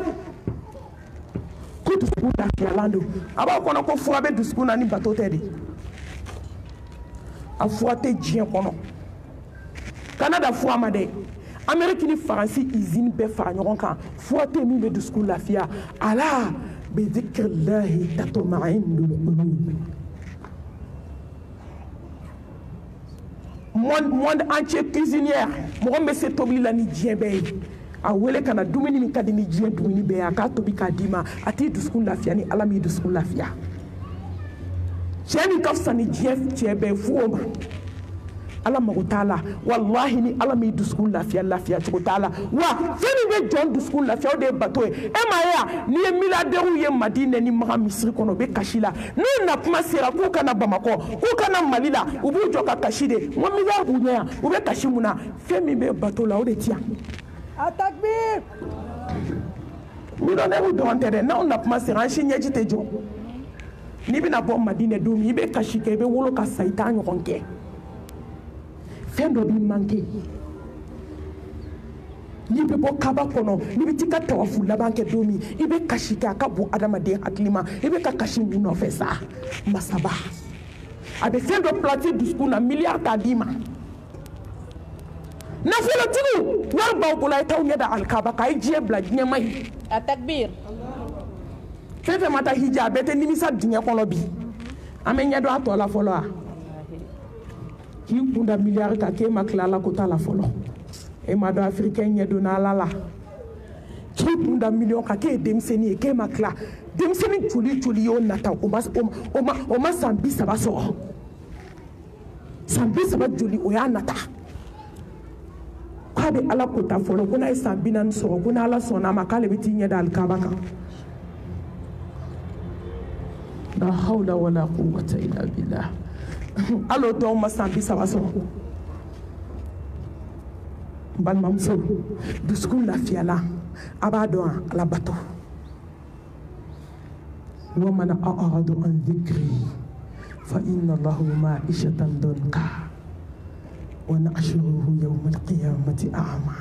ko dusukun lafiyalan don a b'aw kɔnɔ ko fura bɛ dusukun na ni bato tɛ de a fura tɛ diɲɛ kɔnɔ kana da fura ma dɛ Amérique ni Faransi usine bɛɛ fara ɲɔgɔn kan fura tɛ min bɛ dusukun lafiya ala bi dhikrillahi tatma'innul qulub monde entier cuisinière mɔgɔ min bɛ se tobili la ni diɲɛ bɛɛ ye a wele ka na dumuni min ka di ni diɲɛ dumuni bɛɛ ye a k'a tobi k'a d'i ma a t'i dusukun lafiya ni ala m'i dusukun lafiya cɛ min ka fisa ni diɲɛ cɛ bɛɛ ye fo o ma ala mago t'a la wallahi ni ala m'i dusukun lafiya lafiya cogo t'a la wa fɛn min bɛ jɔn dusukun lafiya o de ye bato ye e ma ye yan n'i ye milliardaires ye Madinɛ ni Maga misiri kɔnɔ u bɛ kasi la n'u na kuma sera k'u kana Bamakɔ k'u kana Mali la u b'u jɔ ka kasi de n ko milliard b'u ɲɛ yan u bɛ kasi mun na fɛn min bɛ bato la o de ti yan. Atakbir! Millionnaires dɔrɔn tɛ dɛ n'anw na kuma sera an si ɲɛji tɛ jɔ n'i bɛna bɔ Madinɛ don min i bɛ kasi kɛ i bɛ wolo ka sa i t'a ɲɔgɔn kɛ. Fɛn dɔ b'i manqué n'i bɛ bɔ kaba kɔnɔ n'i bɛ t'i ka tawafu laban kɛ don min i bɛ kasi kɛ a ka bon adamaden hakili ma i bɛ ka kasi mun nɔfɛ sa masaba a bɛ fɛn dɔ plati dusukun na miliyari t'a d'i ma nafolotigiw wari b'aw bolo a ye t'aw ɲɛ da alikaba kan a ye diɲɛ bila diɲɛ ma ɲi a takbir fɛn fɛn ma taa hiji a bɛɛ tɛ nimisa dingɛ kɔnɔ bi an bɛ ɲɛ dɔn a tɔ la fɔlɔ wa k'i kun da miliyari kan k'e ma tila ala ko t'a la fɔlɔ e ma dɔn afirikɛn ɲɛ donna ala la k'i kun da miliyɔn kan k'e ye denmisɛnnin ye k'e ma tila denmisɛnnin joli y'o nata o ma san 30 sɔrɔ san 30 joli o y'a nata k'a bɛ ala kota fɔlɔ ko n'a ye san 40 sɔrɔ ko n'ala sɔnna a ma k'ale bɛ t'i ɲɛ da alikaba kan la hawla wala quwwata illa billah alo tɔw ma san 30 sɔrɔ balimamuso dusukun lafiyala a b'a dɔn ala bato wa man a'rada an dhikri fa inna lahu ma'ishatan danka wa nahshuruhu yawma al-qiyamati a'ma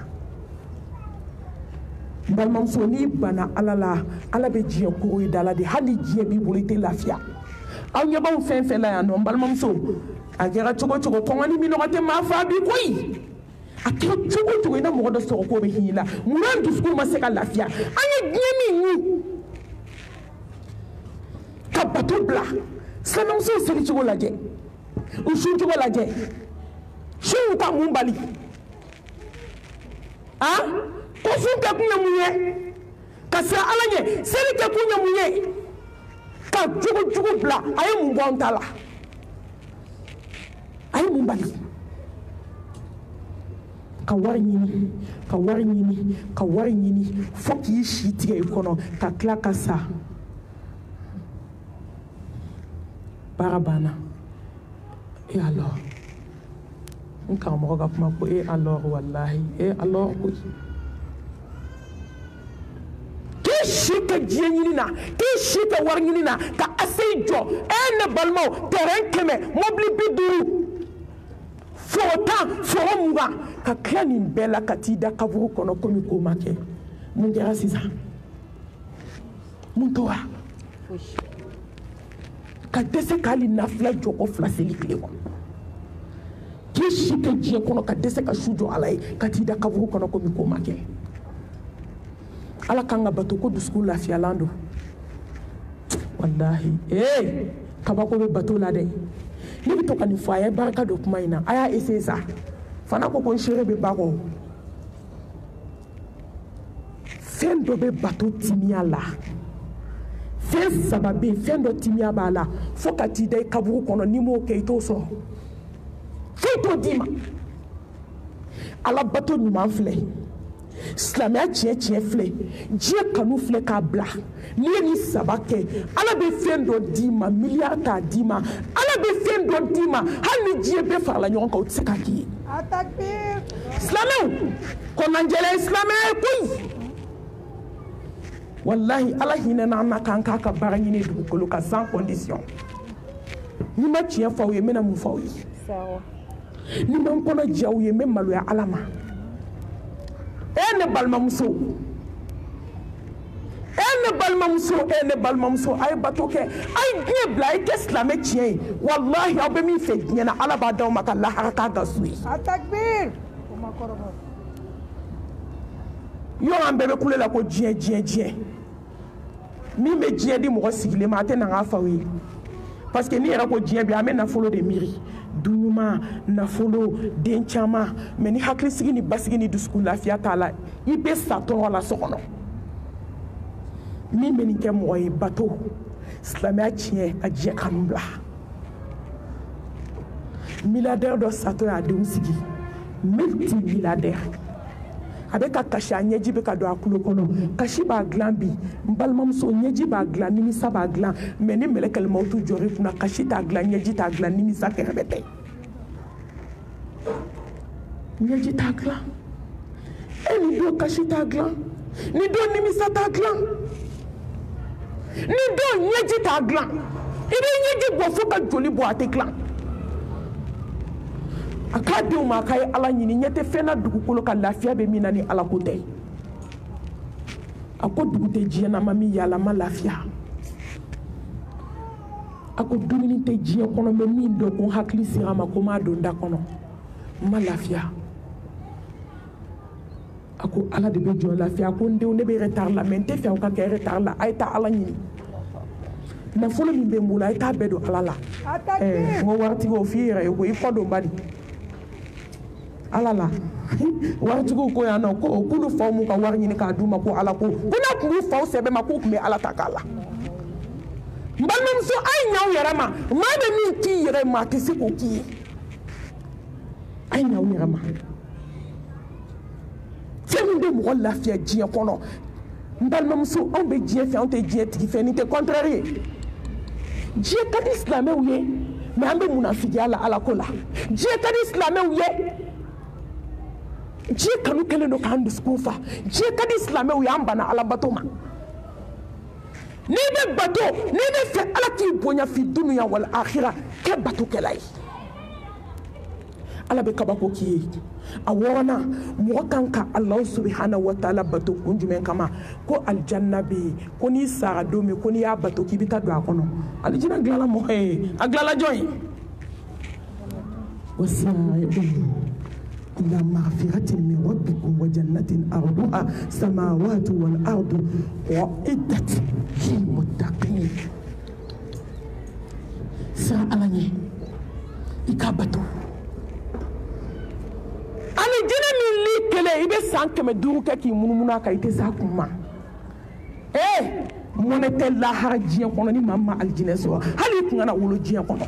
balimamuso ni bana ala la ala bɛ diɲɛ kogo i dala de hali diɲɛ b'i bolo i tɛ lafiya aw ɲɛ b'anw fɛn fɛn la yan nɔ balimamuso a kɛra cogo cogo kɔngɔ ni minɔgɔ tɛ maa fa bi koyi a kɛra cogo cogo i na mɔgɔ dɔ sɔrɔ k'o bɛ hinɛ i la munna dusukun ma se ka lafiya an ye diɲɛ min ɲu ka bato bila silamɛmusow seli cogo lajɛ u sun cogo lajɛ sun ka mun bali ko sun kɛ kun ye mun ye ka siran ala ɲɛ seli kɛ kun ye mun ye ka jogo jugu bila a ye mun bɔ an ta la a ye mun bali ka wari ɲini ka wari ɲini ka wari ɲini fo k'i si tigɛ i kɔnɔ ka tila ka sa baara banna et alors n karamɔgɔ ka kuma ko et alors wallahi et alors koyi k'i si kɛ diɲɛ ɲini na k'i si kɛ wari ɲini na ka aseyi jɔ ne balimaw terrain 100 mobili 50 foro 10 foro 20 ka tila nin bɛɛ la ka t'i da kaburu kɔnɔ komi ko ma kɛ mun kɛra sisan mun tora ka dɛsɛ k'ali nafila jɔ ko 2 seli tile kɔnɔ k'i si kɛ diɲɛ kɔnɔ ka dɛsɛ ka su jɔ ala ye ka t'i da kaburu kɔnɔ komi ko ma kɛ ala kan ka bato ko dusukun lafiyalan don wallahi kabako bɛ bato la dɛ ne bɛ to ka nin fɔ a ye barika don kuma in na a y'a essayer sa fana ko n seere bɛ ba kɔ fɛn dɔ bɛ bato timiya la fɛn 3 bɛ yen fɛn dɔ timiya b'a la fo ka t'i da i kaburu kɔnɔ n'i m'o kɛ i t'o sɔrɔ foyi t'o d'i ma ala bato ɲuman filɛ silamɛya tiɲɛ filɛ diɲɛ kanu filɛ k'a bila n'i ye nin 3 kɛ ala bɛ fɛn dɔ d'i ma miliyari t'a d'i ma ala bɛ fɛn dɔ d'i ma hali ni diɲɛ bɛɛ farala ɲɔgɔn kan o tɛ se k'a k'i ye silamɛw kɔnɔnajɛlɛ ye silamɛya ye koyi wallahi ala hinɛna an na k'an k'a ka baara ɲini dugukolo kan sans condition ni ma tiɲɛ fɔ aw ye n bɛna mun fɔ aw ye ni ma n kɔnɔ diya aw ye n bɛ maloya ala ma ne balimamuso ne balimamuso a ye bato kɛ a ye diɲɛ bila a ye kɛ silamɛ tiɲɛ ye wallahi aw bɛ min fɛ diɲɛ na ala b'a d'aw ma ka lahara k'a ka su ye yɔrɔ an bɛɛ bɛ kule la ko diɲɛ min bɛ diɲɛ di mɔgɔ sigilen ma a tɛ na k'a fɔ aw ye parce que ni yɛrɛ ko diɲɛ bi an bɛ nafolo de miiri duɲuman nafolo den caman mais ni hakilisigi ni basigi ni dusukun lafiya t'a la i bɛ sa tɔɔrɔ la so kɔnɔ min bɛ nin kɛ mɔgɔ ye bato silamɛya tiɲɛ a diɲɛ kanu bila milliardaire dɔ satɔ y'a denw sigi multi milliardaire a bɛ ka kasi a ɲɛji bɛ ka don a tulo kɔnɔ kasi b'a dilan bi n balimamuso ɲɛji b'a dilan nimisa b'a dilan mais ni mɛlɛkɛlimaw t'u jɔr'i kunna kasi t'a dilan ɲɛji t'a dilan nimisa kɛrɛfɛ tɛ ɲɛji t'a dilan ni don kasi t'a dilan ni don nimisa t'a dilan ni don ɲɛji t'a dilan i bɛ ɲɛji bɔ fo ka joli bɔ a tɛ dilan a k'a denw ma a k'a ye ala ɲini ɲɛ tɛ fɛn na dugukolo ka lafiya bɛ min na ni ala ko tɛ a ko dugu tɛ diɲɛ na ma min yala ma lafiya a ko dumuni tɛ diɲɛ kɔnɔ mɛ min dɔn ko n hakili sera a ma ko n m'a don da kɔnɔ ma lafiya a ko ala de bɛ jɔ lafiya a ko n denw ne bɛ retard la mɛ n tɛ fɛ aw ka kɛ retard la a ye taa ala ɲini nafolo min bɛ n bolo a ye taa bɛɛ don ala la n ko waritigi o f'i yɛrɛ ye ko i kɔ don bani ala la waritigiw ko yan nɔ ko k'olu faw m'u ka wari ɲini k'a d'u ma ko ala ko n'a tun b'u faw sɛbɛn ma k'u tun bɛ ala ta k'a la balimamuso a ye ɲaw yɛrɛ ma maa bɛ min k'i yɛrɛ maa tɛ se k'o k'i ye a ye ɲaw yɛrɛ ma fɛn min bɛ mɔgɔ lafiya diɲɛ kɔnɔ n balimamuso anw bɛ diɲɛ fɛ anw tɛ diɲɛ tigi fɛ nin tɛ contraire ye diɲɛ ka di silamɛw ye mais an bɛ munafigiya la ala ko la diɲɛ ka di silamɛw ye diɲɛ kanu kɛlen don k'an dusukun fa diɲɛ ka di silamɛw ye an banna ala bato ma n'i bɛ bato n'i bɛ fɛ ala k'i bonya fi dunuya wal akhira kɛ batokɛla ye ala bɛ kabako k'i ye a wɔɔrɔnan mɔgɔ kan ka alahu subhanahu wa taala bato kun jumɛn kama ko alijanna bɛ yen ko n'i sara don min ko n'i y'a bato k'i bɛ taa don a kɔnɔ alijanna dilanna mɔgɔ ye a dilanna jɔn ye إلى مغفرة من ربكم وجنة أرضها السماوات والأرض وعدت للمتقين سألني إكابته أنا جينا من لي كله إبه سانك مدوك كي منومنا كايته ساكما إيه monete la harajia kono ni mama aljine so hali kungana wolo jia kono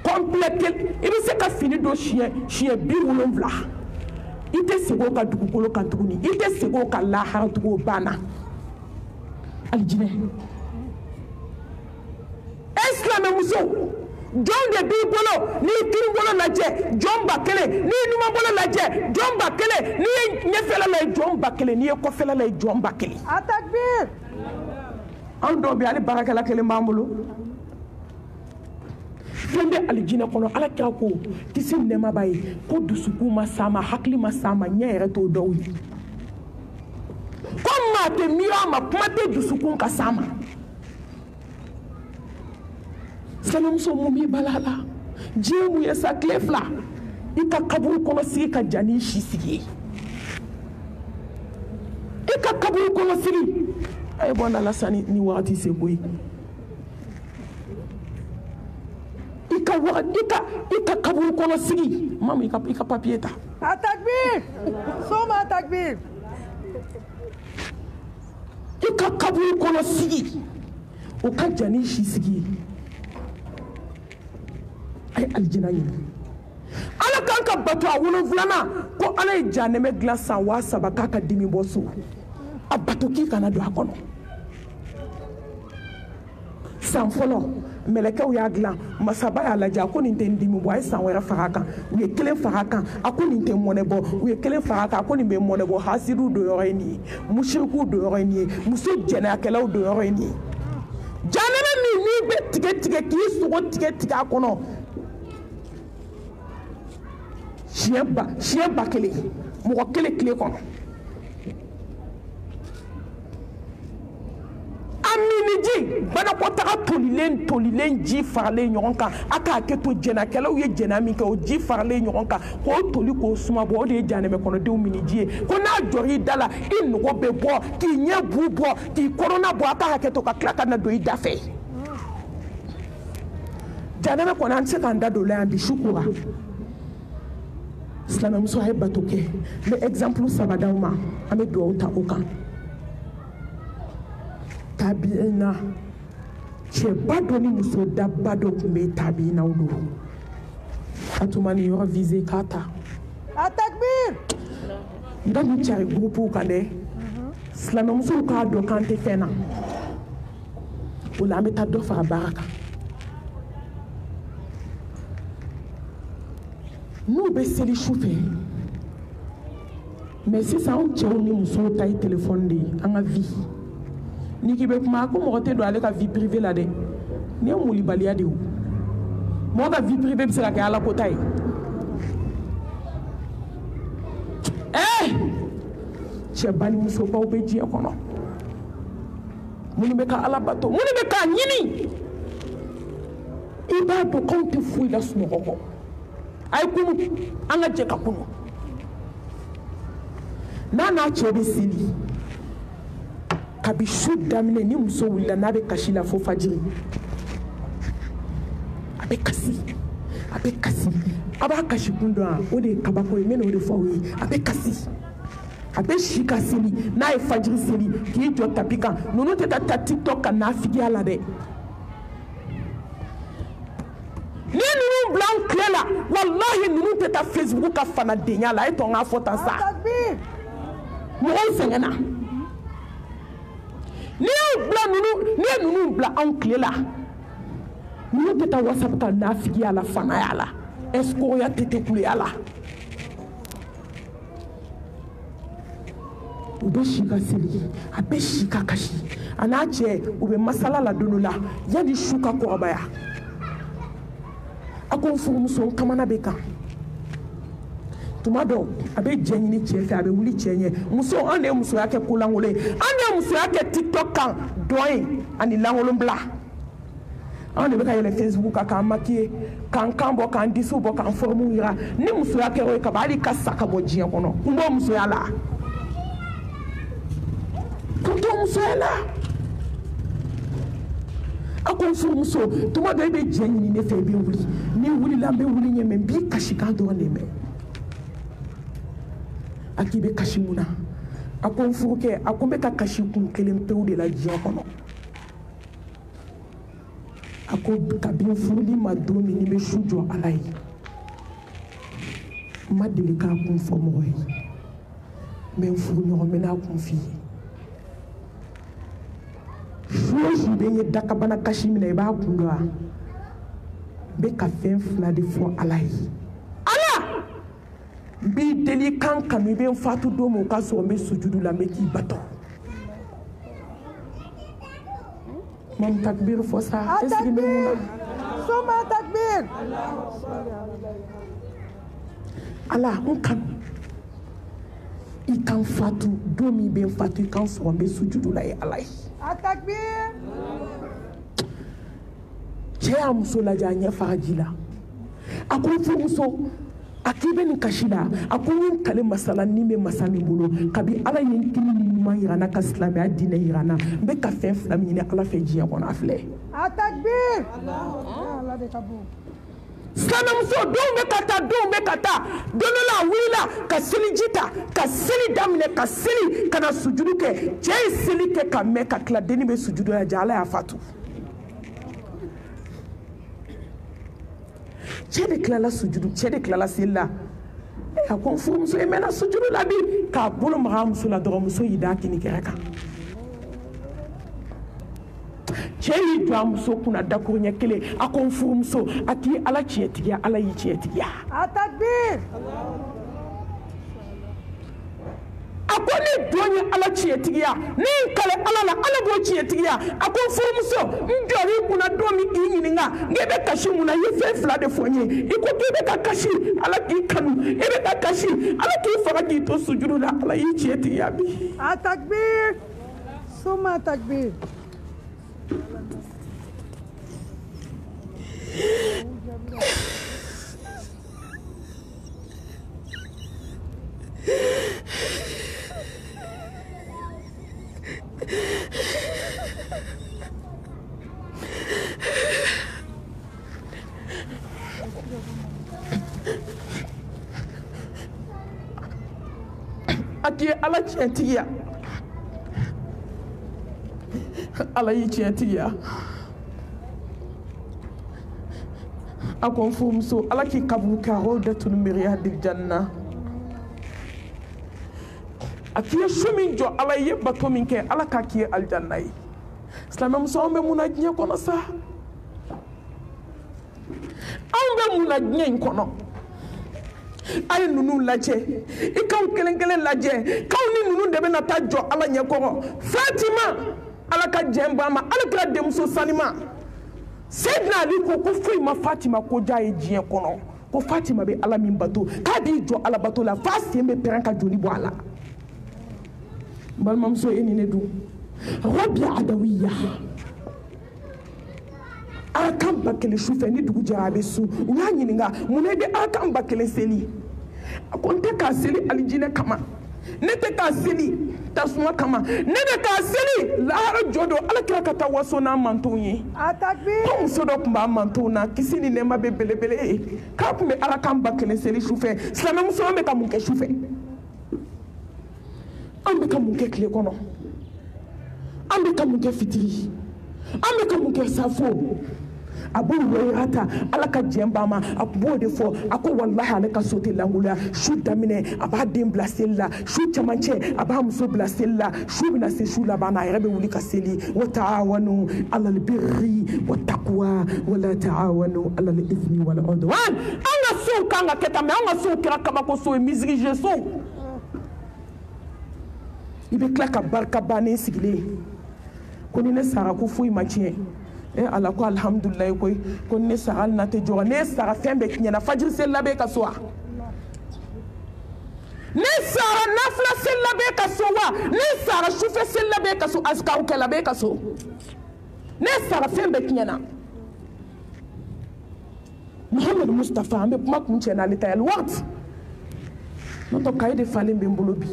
complète ibi se ka fini do chien bi wolonvla ite sego ka dugukolo kan tuguni ite sego ka la haratugo bana aljine islam muso John de bi bolo ni kiri bolo lajɛ John bakele ni numa bolo lajɛ John bakele ni ɲɛfɛla la John bakele ni kɔfɛla la John bakele Atakbir an dɔ bi ale barakɛla kelen b'an bolo fɛn bɛ alijinɛ kɔnɔ ala kira ko kisi nɛɛma b'a ye ko dusukun ma s'a ma hakili ma s'a ma ɲɛ yɛrɛ t'o dɔw ye ko maa tɛ miiri a ma kuma tɛ dusukun ka s'a ma sanamuso mun b'i bala la diɲɛ mun ye sa tile fila i ka kaburu kɔnɔ sigi ka ja n'i si sigi ye i ka kaburu kɔnɔ sigi a ye bɔ n da la sa ni wagati se ko ye i ka kaburu kɔnɔ sigi mamu i ka papier ta Atakbir Soma Atakbir i ka kaburu kɔnɔ sigi o ka ja n'i si sigi ye ay aljina ɲini ala kan ka bato a wolonfilana ko ala ye janɛmɛ dilan san 3,000 k'a ka dimi bɔ so a bato k'i kana don a kɔnɔ san fɔlɔ mɛlɛkɛw y'a dilan masaba y'a lajɛ a ko nin tɛ n dimi bɔ a ye san wɛrɛ far'a kan u ye kelen far'a kan a ko nin tɛ mɔnɛ bɔ u ye kelen far'a kan a ko nin bɛ mɔnɛ bɔ hasidiw don yɔrɔ ye nin ye musirikiw don yɔrɔ ye nin ye muso jɛnɛyakɛlaw don yɔrɔ ye nin ye janɛmɛ min n'i bɛ tigɛ k'i sogo tigɛ a kɔnɔ siɲɛ ba kelen mɔgɔ kelen tile kɔnɔ a miniji banakɔtaga tolilen ji faralen ɲɔgɔn kan a k'a kɛ to jɛnakɛlaw ye jɛna min kɛ o ji faralen ɲɔgɔn kan k'o toli k'o suma bɔ o de ye janɛmɛ kɔnɔdenw miniji ye ko n'a jɔra i da la i nɔgɔ bɛ bɔ k'i ɲɛ bu bɔ k'i kɔnɔna bɔ a ka hakɛ to ka tila ka na don i da fɛ janɛmɛ kɔnɔ an tɛ se k'an da don o la yan bi su kora silamɛmuso a ye bato kɛ n bɛ exemple 3 d'aw ma an bɛ dugawu ta o kan tabiina cɛba dɔ ni muso daba dɔ tun bɛ tabiinaw don a tun ma nin yɔrɔ viser k'a ta Atakbir n da nin cari groupe kan dɛ silamɛmusow k'a dɔn k'an tɛ fɛn na o la an bɛ taa dɔ fara baara kan n'u bɛ seli su fɛ mais sisan anw cɛw ni musow ta ye téléphone de ye an ka vie n'i k'i bɛ kuma ko mɔgɔ tɛ don ale ka vie privée la dɛ nin ye molibaliya de ye o mɔgɔ ka vie privée bɛ se ka kɛ ala ko ta ye cɛba ni musobaw bɛ diɲɛ kɔnɔ minnu bɛ ka ala bato minnu bɛ k'a ɲini i b'a dɔn k'anw tɛ foyi la sunɔgɔ kɔ a ye kunu an ka jɛ ka kunu n'a cɛ bɛ seli kabi su daminɛ ni muso wulila n'a bɛ kasi la fo fajiri a bɛ kasi a b'a kasi kun dɔn o de ye kabako ye n bɛna o de fɔ aw ye a bɛ kasi a bɛ si ka seli n'a ye fajiri seli k'i jɔ tapi kan ninnu tɛ taa TikTok ka nafigiya la dɛ ni ninnu bila an tile la walahi ninnu tɛ taa Facebook ka fanadenya la e tɔ n k'a fɔ tan sa mɔgɔw sɛgɛnna ni ye ninnu bila an tile la ninnu tɛ taa WhatsApp ka nafigiya la fanaya la escroya tɛ kuleya la u bɛ si ka seli a bɛ si ka kasi a n'a cɛ u bɛ masala la don dɔ la yanni su ka kɔrɔbaya a ko n furumuso n kamana bɛ kan tuma dɔ a bɛ jɛ ɲini cɛ fɛ a bɛ wuli cɛ ɲɛ muso an de ye musoya kɛ ko lankolon ye an de ye musoya kɛ TikTok kan dɔn ye ani lankolon bila an de bɛ ka yɛlɛ Facebook kan k'an maquiller k'an kan bɔ k'an disiw bɔ k'an formes yira ni musoya kɛra o ye kaban hali ka sa ka bɔ diɲɛ kɔnɔ n b'o musoya la. Musoya la a ko n furumuso tuma dɔ e bɛ jɛ ɲini ne fɛ i bɛ wuli ni wulila n bɛ wuli ɲɛ mɛ n b'i kasi kan dɔrɔn de mɛn a k'i bɛ kasi mun na a ko n furukɛ a ko n bɛ ka kasi kun kelen pewu de la diɲɛ kɔnɔ a ko kabini furuli ma don min ni bɛ su jɔ Ala ye n ma deli k'a kun fɔ mɔgɔ ye n bɛ n furu ɲɔgɔn n bɛ n'a kun f'i ye jour bɛ ye dakabana kasi minɛ i b'a kun dɔn wa n bɛ ka fɛn fila de fɔ Ala ye Ala n b'i deli kan kanu i bɛ n fatu don min o ka sɔrɔ n bɛ sujudu la n bɛ k'i bato mam takbir fɔ sa est-ce que n bɛ mun na soma takbir Ala n kanu i kan fatu don min i bɛ n fatu i kan sɔrɔ n bɛ sujudu la ye Ala ye takbir cɛ y'a muso lajɛ a ɲɛ fara ji la a ko n furumuso a k'i bɛ nin kasi la a ko n ye n kale masala ni bɛ masa min bolo kabi Ala ye n kini ni ɲuman yira n na ka silamɛya diinɛ yira n na n bɛ ka fɛn fila min ɲini Ala fɛ diɲɛ kɔnɔ a filɛ takbir silamɛmuso denw bɛ ka taa don dɔ la a wulila ka seliji ta ka seli daminɛ ka seli ka na sujudu kɛ cɛ ye seli kɛ ka mɛn ka tila denni bɛ sujudu la jɛ Ala y'a fatu cɛ de tilala sujudu cɛ de tilala seli la a ko n furumuso e mɛnna sujudu la bi k'a bolo maga a muso la dɔrɔn muso y'i da kini kɛrɛ kan cɛ y'i jɔ a muso kunna dakuru ɲɛ kelen a ko n furumuso a t'i Ala tiɲɛtigiya Ala y'i tiɲɛtigiya takbir a ko ni don ye Ala tiɲɛtigiya ni n kale Ala la Ala b'o tiɲɛtigiya a ko n furumuso n jɔr'i kunna don min k'i ɲininka n k'e bɛ kasi mun na i ye fɛn fila de fɔ n ye i ko k'i bɛ ka kasi Ala k'i kanu i bɛ ka kasi Ala k'i faga k'i to sujudu la Ala y'i tiɲɛtigiya bi takbir soma takbir a k'i Ala tiɲɛtigiya Ala y'i tiɲɛtigiya a ko n furumuso Ala k'i kaburu kɛ rawdatul miriyaadil janna a k'i ye su min jɔ Ala ye bato min kɛ Ala k'a k'i ye aljanna ye silamɛmuso anw bɛ mun na diɲɛ kɔnɔ sa anw bɛ mun na diɲɛ in kɔnɔ a ye ninnu lajɛ i k'aw kelen kelen lajɛ k'aw ni ninnu de bɛna taa jɔ Ala ɲɛkɔrɔ Fatima Ala ka jɛn ba ma Ala kɛra denmuso sanima Seydina Ali ko foyi ma Fatima ko ja ye diɲɛ kɔnɔ ko Fatima bɛ Ala min bato k'a b'i jɔ Ala bato la f'a sen bɛ pɛrɛn ka joli bɔ a la n balimamuso e ni ne dun Rabi Adawiya Arakan ba kelen su fɛ ni dugu jɛra a bɛ sun u y'a ɲininka mun na i bɛ Arakan ba kelen seli a ko n tɛ k'a seli alijinɛ kama ne tɛ k'a seli tasuma kama ne bɛ k'a seli lahara jɔ don Ala kira ka taa waso n'a mantonw ye ko muso dɔ tun b'a mantonw na kisi ni nɛɛma bɛ belebele ye k'a tun bɛ Arakan ba kelen seli su fɛ silamɛmuso an bɛ ka mun kɛ su fɛ an bɛ ka mun kɛ tile kɔnɔ an bɛ ka mun kɛ fitiri an bɛ ka mun kɛ safo a b'o wɛrɛta ala ka jɛn ba ma a tun b'o de fɔ a ko walahi ale ka so tɛ lankoloya su daminɛ a b'a den bila seli la su cɛmancɛ a b'a muso bila seli la su bɛna se su laban na a yɛrɛ bɛ wuli ka seli wa ta'awanu alal birri wa taqwa wa la ta'awanu alal ithmi wal udwan an ka sow kan ka kɛ tan mɛ an ka sow kɛra kabako so ye misirige sow i bɛ tila ka barika bannen sigilen ko ni ne sara ko foyi ma tiɲɛ ala ko alhamdulilayi koyi ko ne sara hali na tɛ jɔrɔ ne sara fɛn bɛɛ tiɲɛna fajiri seli la bɛ ka so wa ne sara nafila seli la bɛ ka so wa ne sara sufɛ seli la bɛ ka so asikaw kɛla bɛ ka so ne sara fɛn bɛɛ tiɲɛna Muhammadu Mustafa an bɛ kuma kun cɛ n'ale ta yɛlɛ waati n'o tɛ kaye de falen bɛ n bolo bi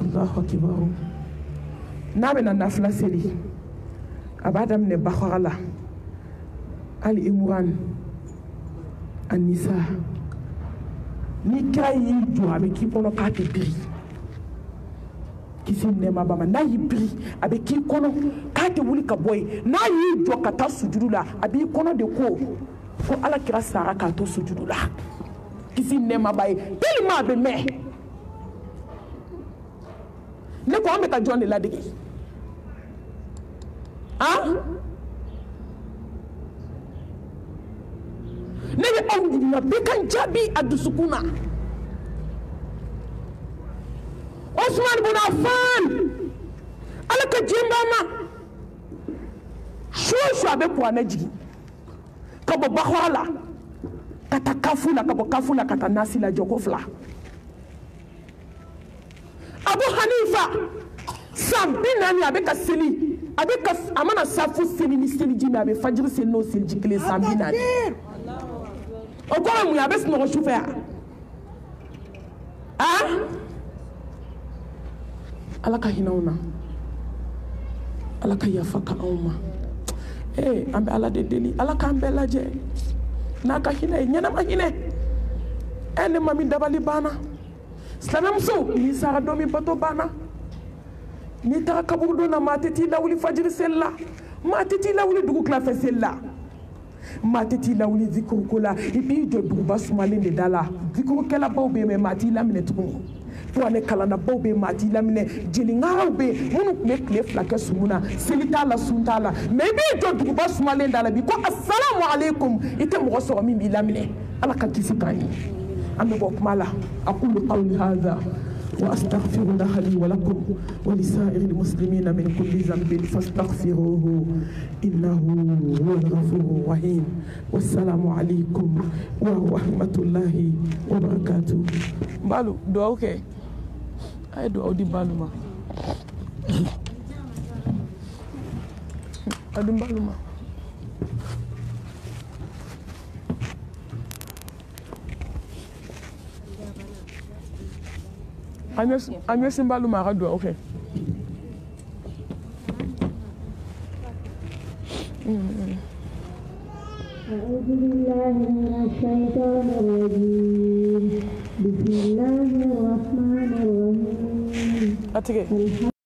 Allahu akibaru n'a bɛna nafila seli a b'a daminɛ Bakara la Ali Imran An-Nisa ni kira y'i jɔ a bɛ k'i kɔnɔ k'a tɛ biri kisi nɛɛma ba ma n'a y'i biri a bɛ k'i kɔnɔ k'a tɛ wuli ka bɔ yen n'a y'i jɔ ka taa sujudu la a b'i kɔnɔ de ko ala kira sara k'a to sujudu la kisi nɛɛma ba ye tellement a bɛ mɛn ne ko an bɛ ka jɔn de ladege ne bɛ aw ɲininka bɛɛ ka n jaabi a dusukun na Osman ibn Affan ala ka jɛnba ma su o su a bɛ kuranɛ jigin ka bɔ Bakara la ka taa kafu la ka bɔ kafu la ka taa nasi la jɔko 2 Abu Hanifa san 40 a bɛ ka seli a mana safu seli ni seliji min a bɛ fajiri seli n'o seliji kelen san 40 o kɔrɔ mun ye a bɛ sunɔgɔ su fɛ ala ka hinɛ anw na ala ka yafa ka anw ma an bɛ ala de deli ala k'an bɛɛ lajɛ n'a ka hinɛ ye ɲɛnama hinɛ ne ma min dabali banna silamɛmuso n'i sara don min bato banna n'i taga kaburu don na maa tɛ t'i lawuli fajiri seli la maa tɛ t'i lawuli dugu tilafɛ seli la maa tɛ t'i lawuli zikuruko la i b'i jɔ duguba sumalen de da la zikurukɛlabaw bɛ yen mɛ maa t'i laminɛ tuguni kuranɛ kalannabaw bɛ yen maa t'i laminɛ jeliŋaraw bɛ yen minnu tun bɛ tile 2 kɛ sumu na seli t'a la sun t'a la mɛ i b'i jɔ duguba sumalen da la bi ko asalamu aleykum i tɛ mɔgɔ sɔrɔ min b'i laminɛ ala ka kisi k'an ye an bɛ bɔ kuma la aqulu qawli hadha وأستغفر الله لي ولكم ولسائر المسلمين من كل ذنب فاستغفروه إنه هو الغفور الرحيم والسلام عليكم ورحمة الله وبركاته. بالو دعاء أوكي أي دعاء دي بالو ما أدم بالو ما I'm using Baluma Radua, okay. أعوذ بالله من الشيطان الرجيم بسم الله الرحمن الرحيم